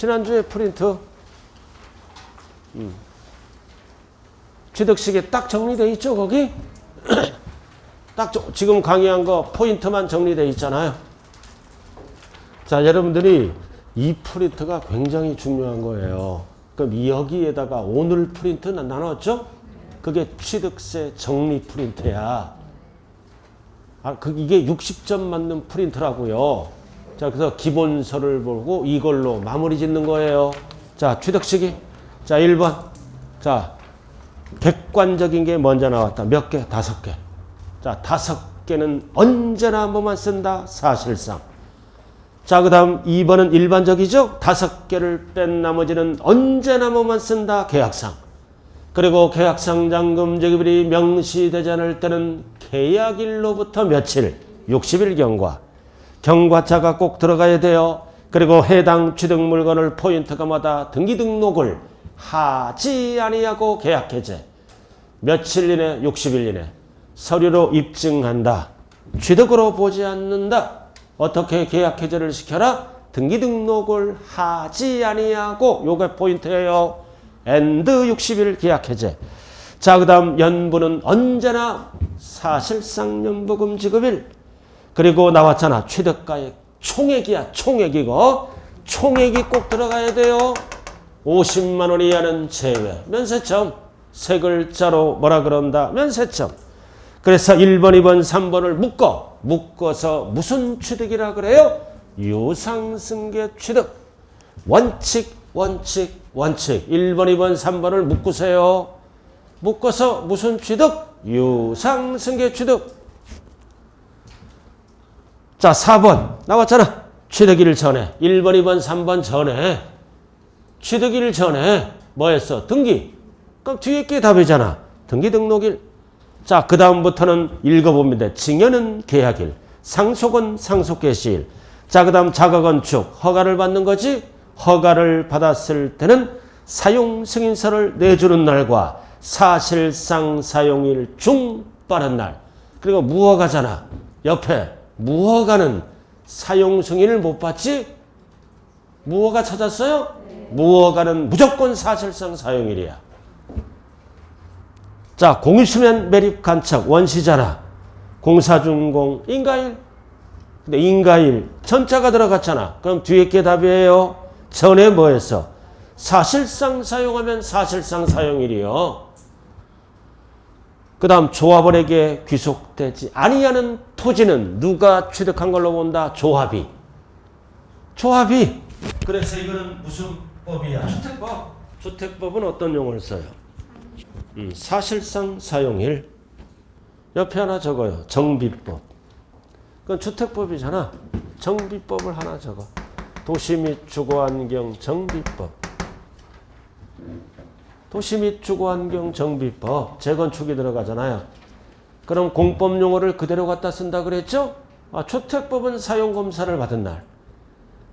지난주에 프린트. 취득식에 딱 정리되어 있죠, 거기? 딱 지금 강의한 거 포인트만 정리되어 있잖아요. 자, 여러분들이 이 프린트가 굉장히 중요한 거예요. 그럼 여기에다가 오늘 프린트 나눴죠? 그게 취득세 정리 프린트야. 이게 60점 맞는 프린트라고요. 자, 그래서 기본서를 보고 이걸로 마무리 짓는 거예요. 자, 취득식이. 자, 1번. 자, 객관적인 게 먼저 나왔다. 몇 개? 5개. 자, 5개는 언제나 뭐만 쓴다? 사실상. 자, 그 다음 2번은 일반적이죠? 5개를 뺀 나머지는 언제나 뭐만 쓴다? 계약상. 그리고 계약상 잔금지급일이 명시되지 않을 때는 계약일로부터 며칠? 60일 경과. 경과자가 꼭 들어가야 돼요. 그리고 해당 취득 물건을 포인트가마다 등기 등록을 하지 아니하고 계약 해제. 며칠 이내? 60일 이내. 서류로 입증한다. 취득으로 보지 않는다. 어떻게 계약 해제를 시켜라? 등기 등록을 하지 아니하고 요게 포인트예요. and 60일 계약 해제. 자, 그 다음 연부는 언제나 사실상 연부금 지급일. 그리고 나왔잖아. 취득가액 총액이야. 총액이고 총액이 꼭 들어가야 돼요. 50만 원 이하는 제외. 면세점. 세 글자로 뭐라 그런다? 면세점. 그래서 1번, 2번, 3번을 묶어서 무슨 취득이라 그래요? 유상승계 취득. 원칙. 1번, 2번, 3번을 묶으세요. 묶어서 무슨 취득? 유상승계 취득. 자, 4번 나왔잖아. 취득일 전에. 1번, 2번, 3번 전에. 취득일 전에 뭐 했어? 등기. 그럼 뒤에 게 답이잖아. 등기 등록일. 자, 그 다음부터는 읽어보면 돼. 증여는 계약일. 상속은 상속개시일. 자, 그 다음 자가건축. 허가를 받는 거지. 허가를 받았을 때는 사용 승인서를 내주는 날과 사실상 사용일 중 빠른 날. 그리고 무허가잖아. 옆에 무허가는 사용 승인을 못 받지? 무허가 찾았어요? 무허가는 무조건 사실상 사용일이야. 자, 공유수면 매립 간척 원시잖아. 공사준공 인가일. 근데 인가일 전자가 들어갔잖아. 그럼 뒤에 게 답이에요. 전에 뭐 했어? 사실상 사용하면 사실상 사용일이요. 그 다음 조합원에게 귀속되지 아니하는 토지는 누가 취득한 걸로 본다? 조합이. 조합이. 그래서 이거는 무슨 법이야? 주택법. 주택법은 어떤 용어를 써요? 사실상 사용일. 옆에 하나 적어요. 정비법. 그건 주택법이잖아. 정비법을 하나 적어. 도시 및 주거환경 정비법. 도시 및 주거환경 정비법. 재건축이 들어가잖아요. 그럼 공법 용어를 그대로 갖다 쓴다 그랬죠? 주택법은 사용검사를 받은 날.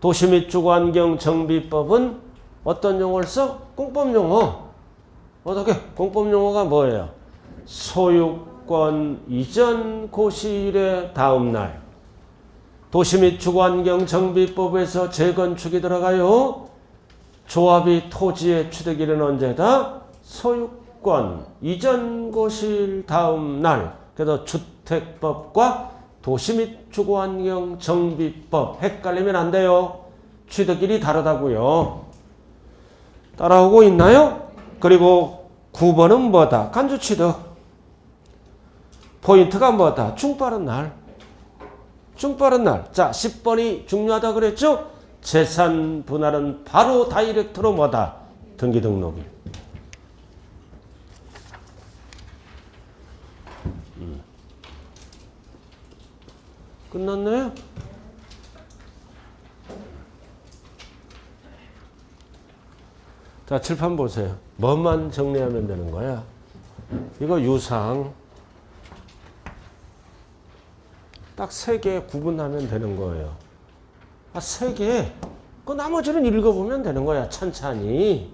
도시 및 주거환경 정비법은 어떤 용어를 써? 공법 용어. 어떻게? 공법 용어가 뭐예요? 소유권 이전 고시일의 다음 날. 도시 및 주거환경 정비법에서 재건축이 들어가요. 조합이 토지의 취득일은 언제다? 소유권 이전 고시일 다음 날. 그래서 주택법과 도시 및 주거환경 정비법 헷갈리면 안 돼요. 취득일이 다르다고요. 따라오고 있나요? 그리고 9번은 뭐다? 간주취득. 포인트가 뭐다? 중빠른 날. 중빠른 날. 자, 10번이 중요하다 그랬죠? 재산 분할은 바로 다이렉트로 뭐다? 등기 등록일. 끝났나요? 자, 칠판 보세요. 뭐만 정리하면 되는 거야? 이거 유상. 딱 3개 구분하면 되는 거예요. 3개. 그 나머지는 읽어보면 되는 거야. 찬찬히.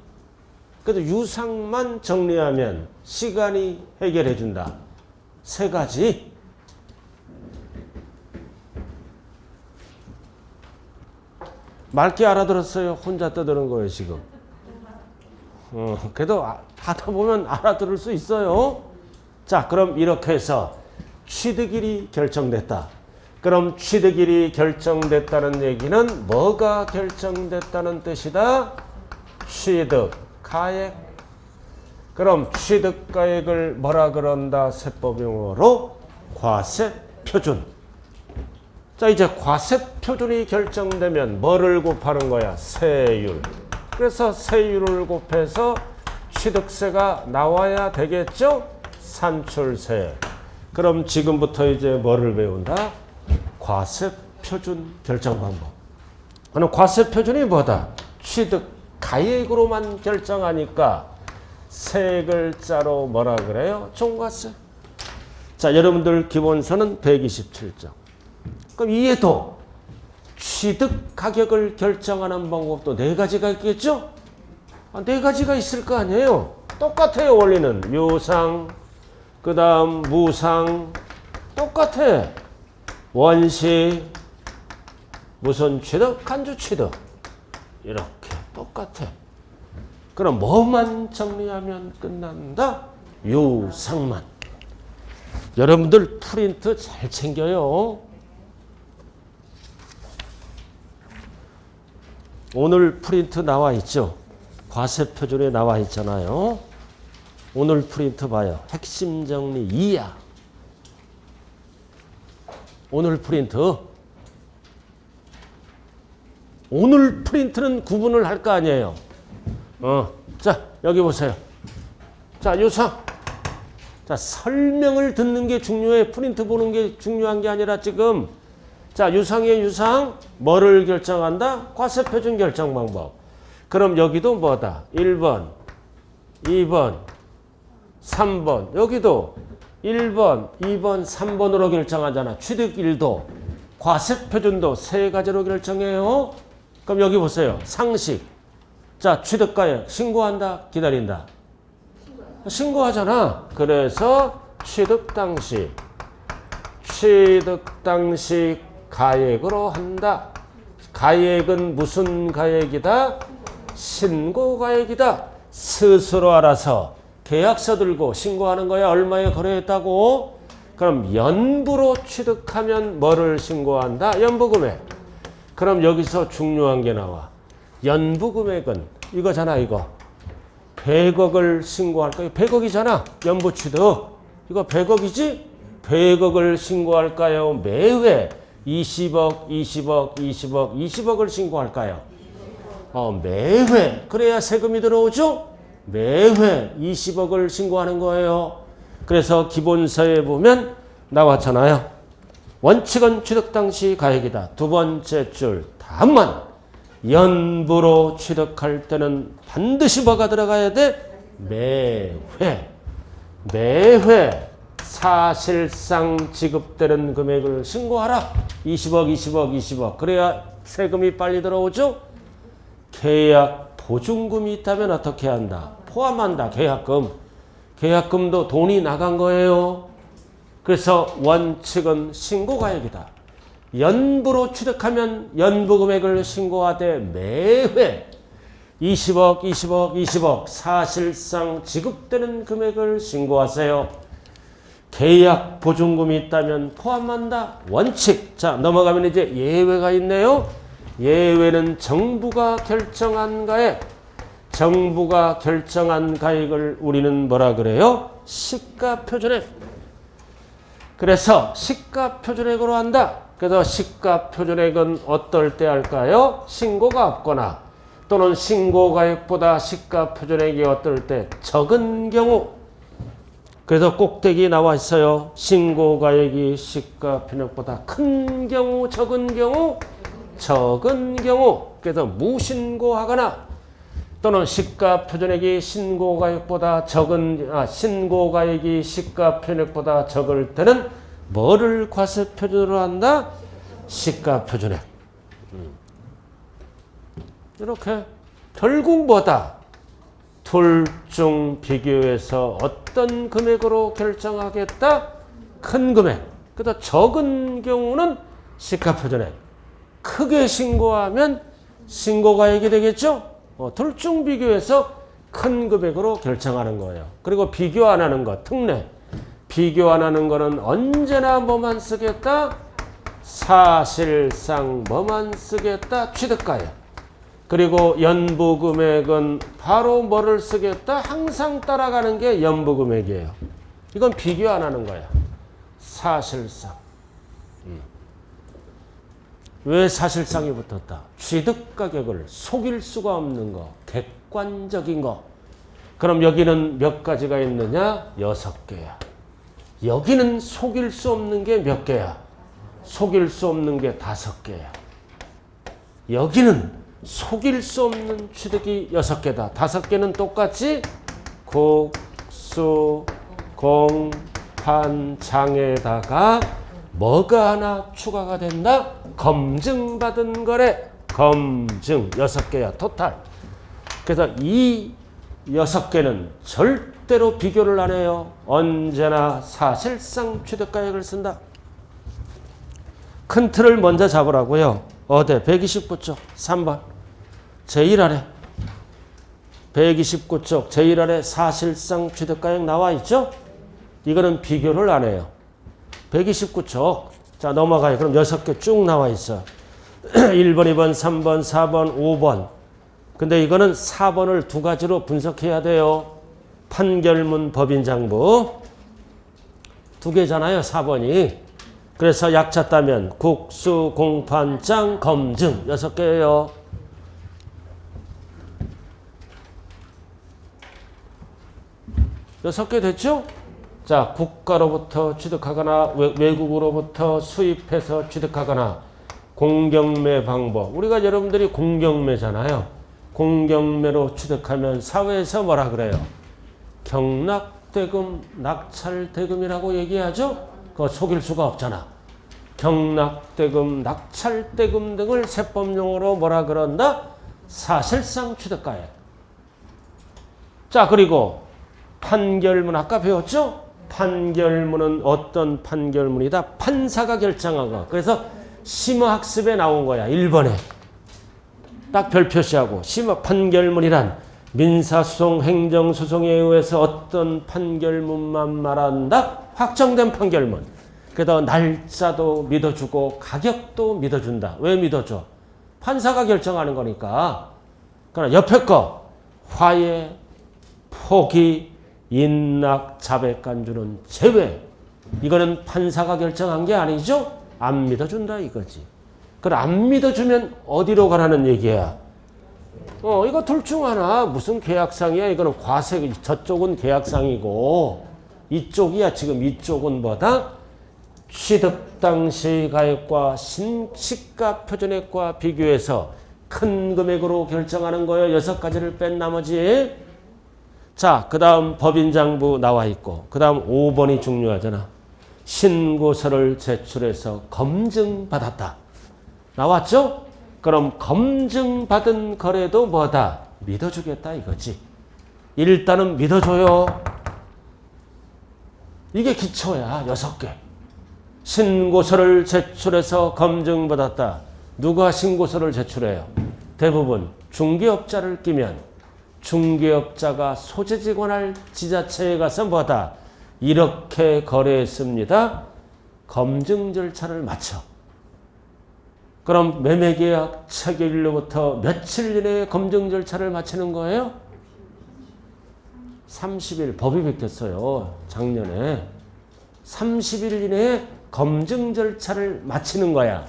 그래도 유상만 정리하면 시간이 해결해 준다. 3가지. 맑게 알아들었어요? 혼자 떠드는 거예요, 지금? 그래도 하다 보면 알아들을 수 있어요. 자, 그럼 이렇게 해서 취득일이 결정됐다. 그럼 취득일이 결정됐다는 얘기는 뭐가 결정됐다는 뜻이다? 취득가액. 그럼 취득가액을 뭐라 그런다? 세법용어로 과세표준. 자, 이제 과세표준이 결정되면 뭐를 곱하는 거야? 세율. 그래서 세율을 곱해서 취득세가 나와야 되겠죠? 산출세. 그럼 지금부터 이제 뭐를 배운다? 과세표준 결정 방법. 그럼 과세표준이 뭐다? 취득가액으로만 결정하니까 세 글자로 뭐라 그래요? 종과세. 자, 여러분들 기본서는 127장. 그럼 이에도 취득 가격을 결정하는 방법도 네 가지가 있겠죠? 네 가지가 있을 거 아니에요? 똑같아요, 원리는. 유상, 그 다음 무상, 똑같아. 원시, 무슨 취득, 간주 취득. 이렇게 똑같아. 그럼 뭐만 정리하면 끝난다? 유상만. 여러분들 프린트 잘 챙겨요. 오늘 프린트 나와 있죠? 과세표준에 나와 있잖아요. 오늘 프린트 봐요. 핵심 정리 2야. 오늘 프린트. 오늘 프린트는 구분을 할 거 아니에요. 자, 여기 보세요. 자, 유상. 자, 설명을 듣는 게 중요해. 프린트 보는 게 중요한 게 아니라 지금. 자, 유상의 유상. 뭐를 결정한다? 과세표준 결정 방법. 그럼 여기도 뭐다? 1번, 2번, 3번. 여기도 1번, 2번, 3번으로 결정하잖아. 취득일도, 과세표준도 세 가지로 결정해요. 그럼 여기 보세요. 상식. 자, 취득가액 신고한다? 기다린다? 신고하잖아. 그래서 취득 당시 가액으로 한다. 가액은 무슨 가액이다? 신고가액이다. 스스로 알아서 계약서 들고 신고하는 거야. 얼마에 거래했다고? 그럼 연부로 취득하면 뭐를 신고한다? 연부금액. 그럼 여기서 중요한 게 나와. 연부금액은 이거잖아, 이거. 100억을 신고할 거야. 100억이잖아. 연부 취득. 이거 100억이지? 100억을 신고할까요? 매회 20억, 20억, 20억, 20억을 신고할까요? 매회. 그래야 세금이 들어오죠? 매회 20억을 신고하는 거예요. 그래서 기본서에 보면 나왔잖아요. 원칙은 취득 당시 가액이다. 두 번째 줄. 다만 연부로 취득할 때는 반드시 뭐가 들어가야 돼? 매회. 매회 사실상 지급되는 금액을 신고하라. 20억, 20억, 20억. 그래야 세금이 빨리 들어오죠? 계약 보증금이 있다면 어떻게 한다? 포함한다. 계약금. 계약금도 돈이 나간 거예요. 그래서 원칙은 신고가액이다. 연부로 취득하면 연부금액을 신고하되 매회 20억, 20억, 20억 사실상 지급되는 금액을 신고하세요. 계약 보증금이 있다면 포함한다. 원칙. 자, 넘어가면 이제 예외가 있네요. 예외는 정부가 결정한 가액. 정부가 결정한 가액을 우리는 뭐라 그래요? 시가표준액. 그래서 시가표준액으로 한다. 그래서 시가표준액은 어떨 때 할까요? 신고가 없거나 또는 신고가액보다 시가표준액이 어떨 때 적은 경우. 그래서 꼭대기 나와 있어요. 신고가액이 시가표준액보다 큰 경우, 적은 경우, 적은 경우. 그래서 무신고하거나 또는 시가표준액이 신고가액보다 적은, 신고가액이 시가표준액보다 적을 때는 뭐를 과세표준으로 한다? 시가표준액. 이렇게 결국 뭐다? 둘 중 비교해서 어떤 금액으로 결정하겠다? 큰 금액. 그래서 적은 경우는 시가표준액. 크게 신고하면 신고가액이 되겠죠? 둘 중 비교해서 큰 금액으로 결정하는 거예요. 그리고 비교 안 하는 거, 특례. 비교 안 하는 거는 언제나 뭐만 쓰겠다? 사실상 뭐만 쓰겠다? 취득가액. 그리고 연부금액은 바로 뭐를 쓰겠다? 항상 따라가는 게 연부금액이에요. 이건 비교 안 하는 거야. 사실상. 왜 사실상이 붙었다? 취득가격을 속일 수가 없는 거, 객관적인 거. 그럼 여기는 몇 가지가 있느냐? 6개야. 여기는 속일 수 없는 게 몇 개야? 속일 수 없는 게 5개야. 여기는 속일 수 없는 취득이 6개다. 5개는 똑같이 국수, 공, 판, 장에다가 뭐가 하나 추가가 된다? 검증받은 거래. 검증 6개야. 토탈. 그래서 이 6개는 절대로 비교를 안 해요. 언제나 사실상 취득가액을 쓴다. 큰 틀을 먼저 잡으라고요. 어디? 129쪽 3번. 제1아래. 129쪽 제1아래 사실상 취득가액 나와 있죠? 이거는 비교를 안 해요. 129쪽. 자, 넘어가요. 그럼 6개 쭉 나와 있어. 1번, 2번, 3번, 4번, 5번. 근데 이거는 4번을 두 가지로 분석해야 돼요. 판결문 법인장부. 2개잖아요, 4번이. 그래서 약자 따면 국수, 공판장, 검증 6개예요. 여섯 개 됐죠? 자, 국가로부터 취득하거나 외국으로부터 수입해서 취득하거나 공경매 방법. 우리가 여러분들이 공경매잖아요. 공경매로 취득하면 사회에서 뭐라 그래요? 경락대금, 낙찰대금이라고 얘기하죠? 그거 속일 수가 없잖아. 경락대금, 낙찰대금 등을 세법용어로 뭐라 그런다? 사실상 취득가액. 자, 그리고 판결문 아까 배웠죠? 판결문은 어떤 판결문이다? 판사가 결정한 거. 그래서 심화학습에 나온 거야. 1번에. 딱 별 표시하고. 심화 판결문이란 민사소송, 행정소송에 의해서 어떤 판결문만 말한다? 확정된 판결문. 그래서 날짜도 믿어주고 가격도 믿어준다. 왜 믿어줘? 판사가 결정하는 거니까. 그러나 옆에 거 화해, 포기, 인락, 자백간주는 제외. 이거는 판사가 결정한 게 아니죠? 안 믿어준다 이거지. 그럼 안 믿어주면 어디로 가라는 얘기야? 이거 둘 중 하나. 무슨 계약상이야? 이거는 과세, 저쪽은 계약상이고 이쪽이야. 지금 이쪽은 뭐다? 취득 당시 가액과 시가 표준액과 비교해서 큰 금액으로 결정하는 거예요. 6가지를 뺀 나머지. 자, 그 다음 법인장부 나와 있고 그 다음 5번이 중요하잖아. 신고서를 제출해서 검증받았다. 나왔죠? 그럼 검증받은 거래도 뭐다? 믿어주겠다 이거지. 일단은 믿어줘요. 이게 기초야. 6개. 신고서를 제출해서 검증받았다. 누가 신고서를 제출해요? 대부분 중개업자를 끼면 중개업자가 소재지 관할 지자체에 가서 뭐다? 이렇게 거래했습니다. 검증 절차를 마쳐. 그럼 매매계약 체결일로부터 며칠 이내에 검증 절차를 마치는 거예요? 30일. 법이 바뀌었어요. 작년에. 30일 이내에 검증 절차를 마치는 거야.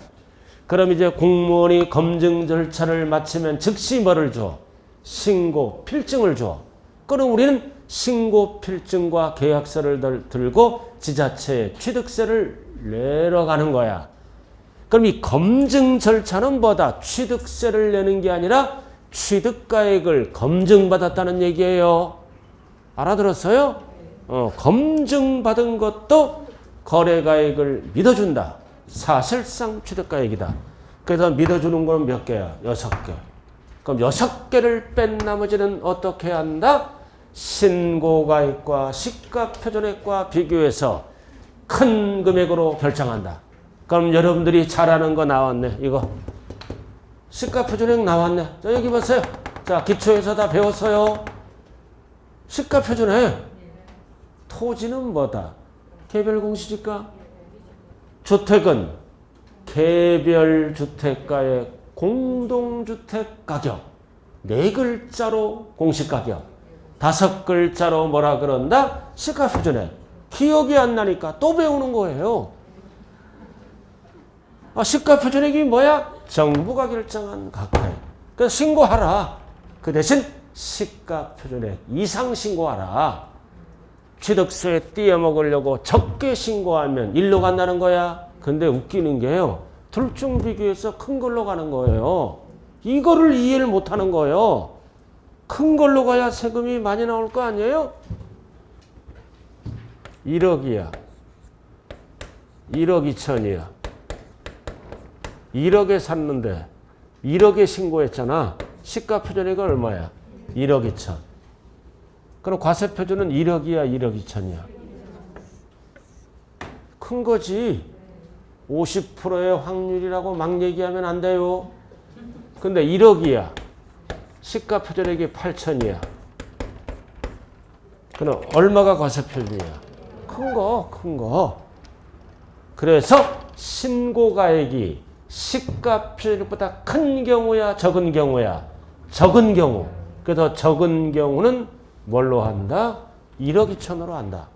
그럼 이제 공무원이 검증 절차를 마치면 즉시 뭐를 줘? 신고 필증을 줘. 그럼 우리는 신고 필증과 계약서를 들고 지자체에 취득세를 내러 가는 거야. 그럼 이 검증 절차는 뭐다? 취득세를 내는 게 아니라 취득가액을 검증받았다는 얘기예요. 알아들었어요? 검증받은 것도 거래가액을 믿어준다. 사실상 취득가액이다. 그래서 믿어주는 건 몇 개야? 6개. 그럼 6개를 뺀 나머지는 어떻게 한다? 신고가액과 시가표준액과 비교해서 큰 금액으로 결정한다. 그럼 여러분들이 잘 아는 거 나왔네. 이거 시가표준액 나왔네. 자, 여기 보세요. 자, 기초에서 다 배웠어요. 시가표준액. 토지는 뭐다? 개별 공시지가. 주택은 개별 주택가의 공동주택 가격. 4글자로 공시가격. 5글자로 뭐라 그런다? 시가표준액. 기억이 안 나니까 또 배우는 거예요. 시가표준액이 뭐야? 정부가 결정한 가액. 그래서 신고하라. 그 대신 시가표준액 이상 신고하라. 취득세에 띄어먹으려고 적게 신고하면 일로 간다는 거야. 근데 웃기는 게요. 둘 중 비교해서 큰 걸로 가는 거예요. 이거를 이해를 못하는 거예요. 큰 걸로 가야 세금이 많이 나올 거 아니에요? 1억이야. 1억 2천이야. 1억에 샀는데 1억에 신고했잖아. 시가표준액이 얼마야? 1억 2천. 그럼 과세표준은 1억이야, 1억 2천이야? 큰 거지. 50%의 확률이라고 막 얘기하면 안 돼요. 근데 1억이야. 시가표준액이 8천이야. 그럼 얼마가 과세표준이야? 큰 거, 큰 거. 그래서 신고가액이 시가표준액보다 큰 경우야, 적은 경우야? 적은 경우. 그래서 적은 경우는 뭘로 한다? 1억 2천으로 한다.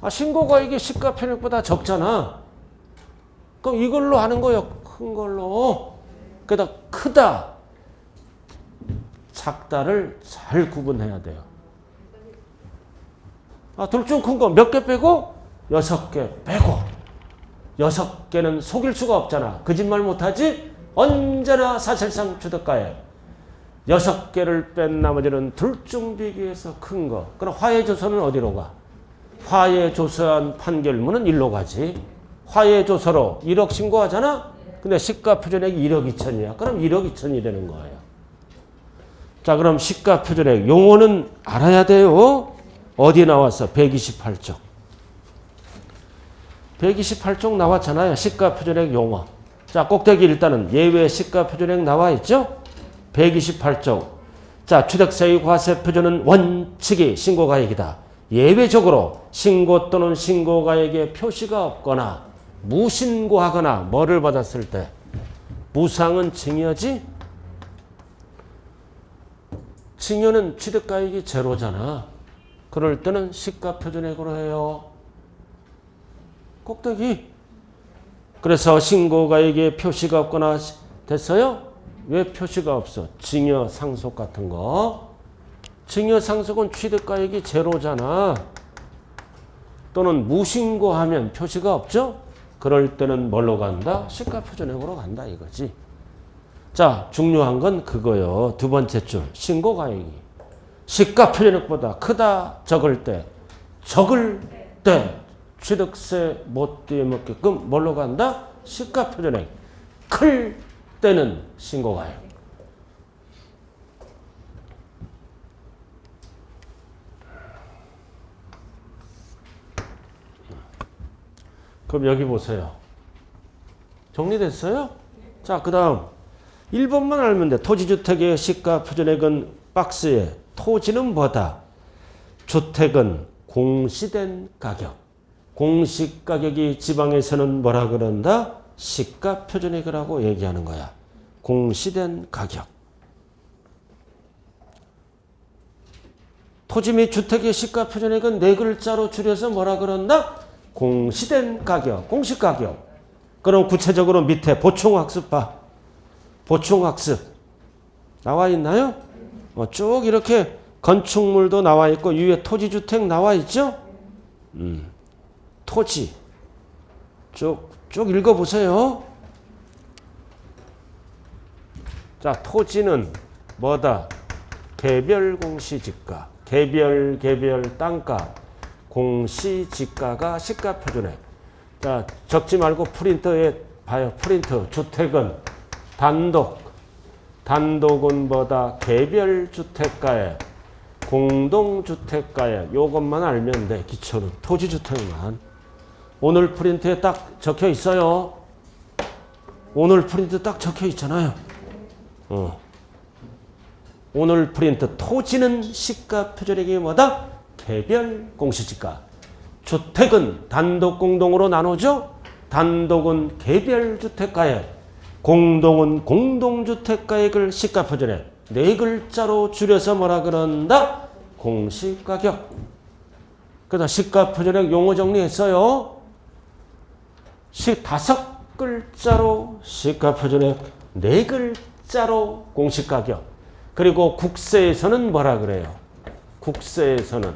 신고가액이 시가표준액보다 적잖아. 그럼 이걸로 하는 거예요. 큰 걸로. 그래서 크다, 작다를 잘 구분해야 돼요. 둘 중 큰 거 몇 개 빼고? 6개 빼고. 6개는 속일 수가 없잖아. 거짓말 못하지? 언제나 사실상 취득가액. 6개를 뺀 나머지는 둘 중 비교해서 큰 거. 그럼 화해조서는 어디로 가? 화해조서한 판결문은 일로 가지. 화해조서로 1억 신고하잖아? 근데 시가표준액이 1억 2천이야. 그럼 1억 2천이 되는 거예요. 자, 그럼 시가표준액 용어는 알아야 돼요. 어디 나왔어? 128쪽. 128쪽 나왔잖아요. 시가표준액 용어. 자, 꼭대기 일단은 예외 시가표준액 나와 있죠? 128쪽. 자, 취득세의 과세표준은 원칙이 신고가액이다. 예외적으로 신고 또는 신고가액에 표시가 없거나 무신고하거나 뭐를 받았을 때 무상은 증여지? 증여는 취득가액이 제로잖아. 그럴 때는 시가표준액으로 해요. 꼭대기. 그래서 신고가액에 표시가 없거나 됐어요? 왜 표시가 없어? 증여 상속 같은 거. 증여 상속은 취득가액이 제로잖아. 또는 무신고하면 표시가 없죠? 그럴 때는 뭘로 간다? 시가표준액으로 간다 이거지. 자, 중요한 건 그거요. 두 번째 줄. 신고가액이 시가표준액보다 크다, 적을 때. 적을 때 취득세 못 떼먹게끔 뭘로 간다? 시가표준액. 클 때는 신고가액. 그럼 여기 보세요. 정리됐어요? 자, 그 다음 1번만 알면 돼. 토지주택의 시가표준액은 박스에 토지는 뭐다? 주택은 공시된 가격. 공시가격이 지방에서는 뭐라 그런다? 시가표준액이라고 얘기하는 거야. 공시된 가격. 토지 및 주택의 시가표준액은 4글자로 줄여서 뭐라 그런다? 공시된 가격, 공시가격. 그럼 구체적으로 밑에 보충학습 봐. 보충학습 나와 있나요? 쭉 이렇게 건축물도 나와 있고 위에 토지주택 나와 있죠? 토지 쭉 읽어보세요. 자, 토지는 뭐다? 개별 공시지가, 개별 땅가, 공시지가가 시가표준액. 자, 적지 말고 프린터에 봐요. 프린터. 주택은 단독은 뭐다? 개별 주택가에, 공동주택가에. 요것만 알면 돼. 기초는. 토지주택만. 오늘 프린트에 딱 적혀 있어요. 오늘 프린트 딱 적혀 있잖아요. 오늘 프린트 토지는 시가 표준액이 뭐다? 개별 공시지가. 주택은 단독 공동으로 나누죠. 단독은 개별 주택가액, 공동은 공동주택가액을 시가 표준액. 네 글자로 줄여서 뭐라 그런다? 공시가격. 그래서 시가 표준액 용어 정리했어요. 다섯 글자로 시가 표준액, 네 글자로 공시가격. 그리고 국세에서는 뭐라 그래요? 국세에서는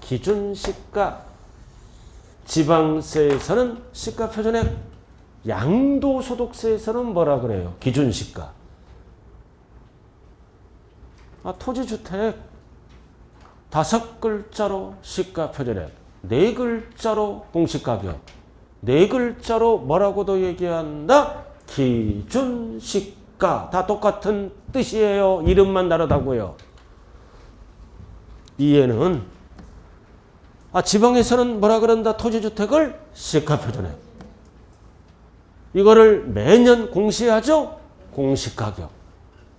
기준시가, 지방세에서는 시가 표준액, 양도소득세에서는 뭐라 그래요? 기준시가. 토지주택 다섯 글자로 시가 표준액, 네 글자로 공시가격, 네 글자로 뭐라고도 얘기한다? 기준시가. 다 똑같은 뜻이에요. 이름만 다르다고요. 이해는? 지방에서는 뭐라 그런다? 토지주택을 시가 표준액. 이거를 매년 공시하죠? 공시가격.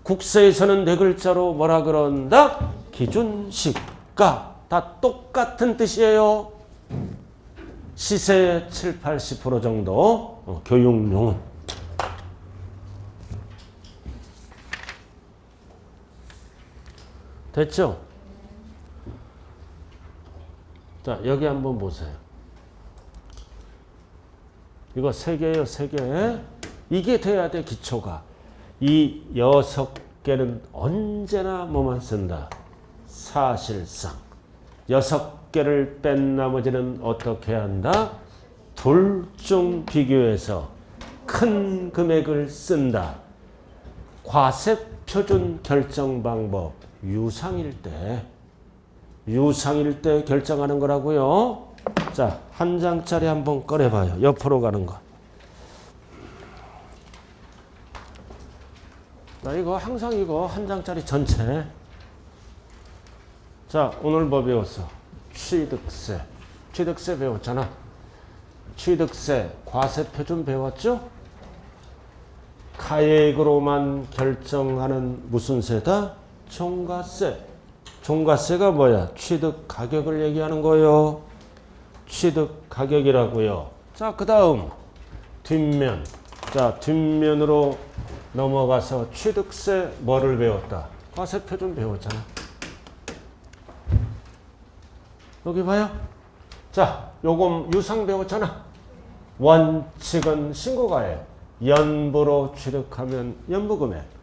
국세에서는 네 글자로 뭐라 그런다? 기준시가. 다 똑같은 뜻이에요. 시세 7, 80% 정도 교육용은. 됐죠? 자, 여기 한번 보세요. 이거 3개예요, 3개. 이게 돼야 돼, 기초가. 이 6개는 언제나 뭐만 쓴다? 사실상. 6개를 뺀 나머지는 어떻게 한다? 둘 중 비교해서 큰 금액을 쓴다. 과세표준 결정 방법. 유상일 때 결정하는 거라고요. 자, 한 장짜리 한번 꺼내봐요. 옆으로 가는 거. 나 이거 항상 이거 한 장짜리 전체. 자, 오늘 뭐 배웠어? 취득세. 취득세 배웠잖아. 취득세, 과세표준 배웠죠? 가액으로만 결정하는 무슨 세다? 종가세. 종가세가 뭐야? 취득 가격을 얘기하는 거예요. 취득 가격이라고요. 자, 그 다음 뒷면. 자, 뒷면으로 넘어가서 취득세 뭐를 배웠다? 과세표준 배웠잖아. 여기 봐요. 자, 요금 유상 배웠잖아. 원칙은 신고가액. 연부로 취득하면 연부금액.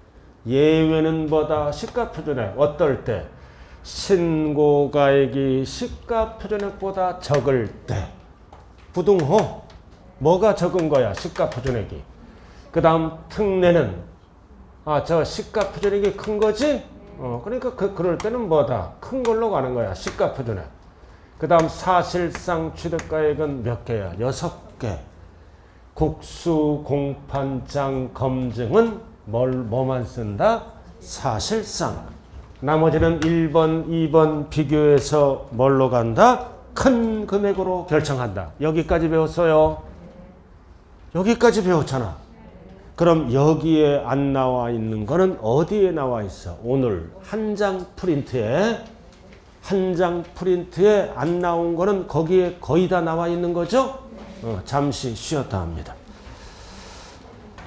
예외는 뭐다? 시가표준액. 어떨 때? 신고가액이 시가표준액보다 적을 때. 부등호. 뭐가 적은 거야? 시가표준액이. 그 다음 특례는 저 시가표준액이 큰 거지? 그러니까 그럴 때는 뭐다? 큰 걸로 가는 거야. 시가표준액. 그 다음 사실상 취득가액은 몇 개야? 6개. 국수, 공판장, 검증은 뭐만 쓴다? 사실상. 나머지는 1번, 2번 비교해서 뭘로 간다? 큰 금액으로 결정한다. 여기까지 배웠어요. 여기까지 배웠잖아. 그럼 여기에 안 나와 있는 거는 어디에 나와 있어? 오늘 한 장 프린트에 안 나온 거는 거기에 거의 다 나와 있는 거죠? 잠시 쉬었다 합니다.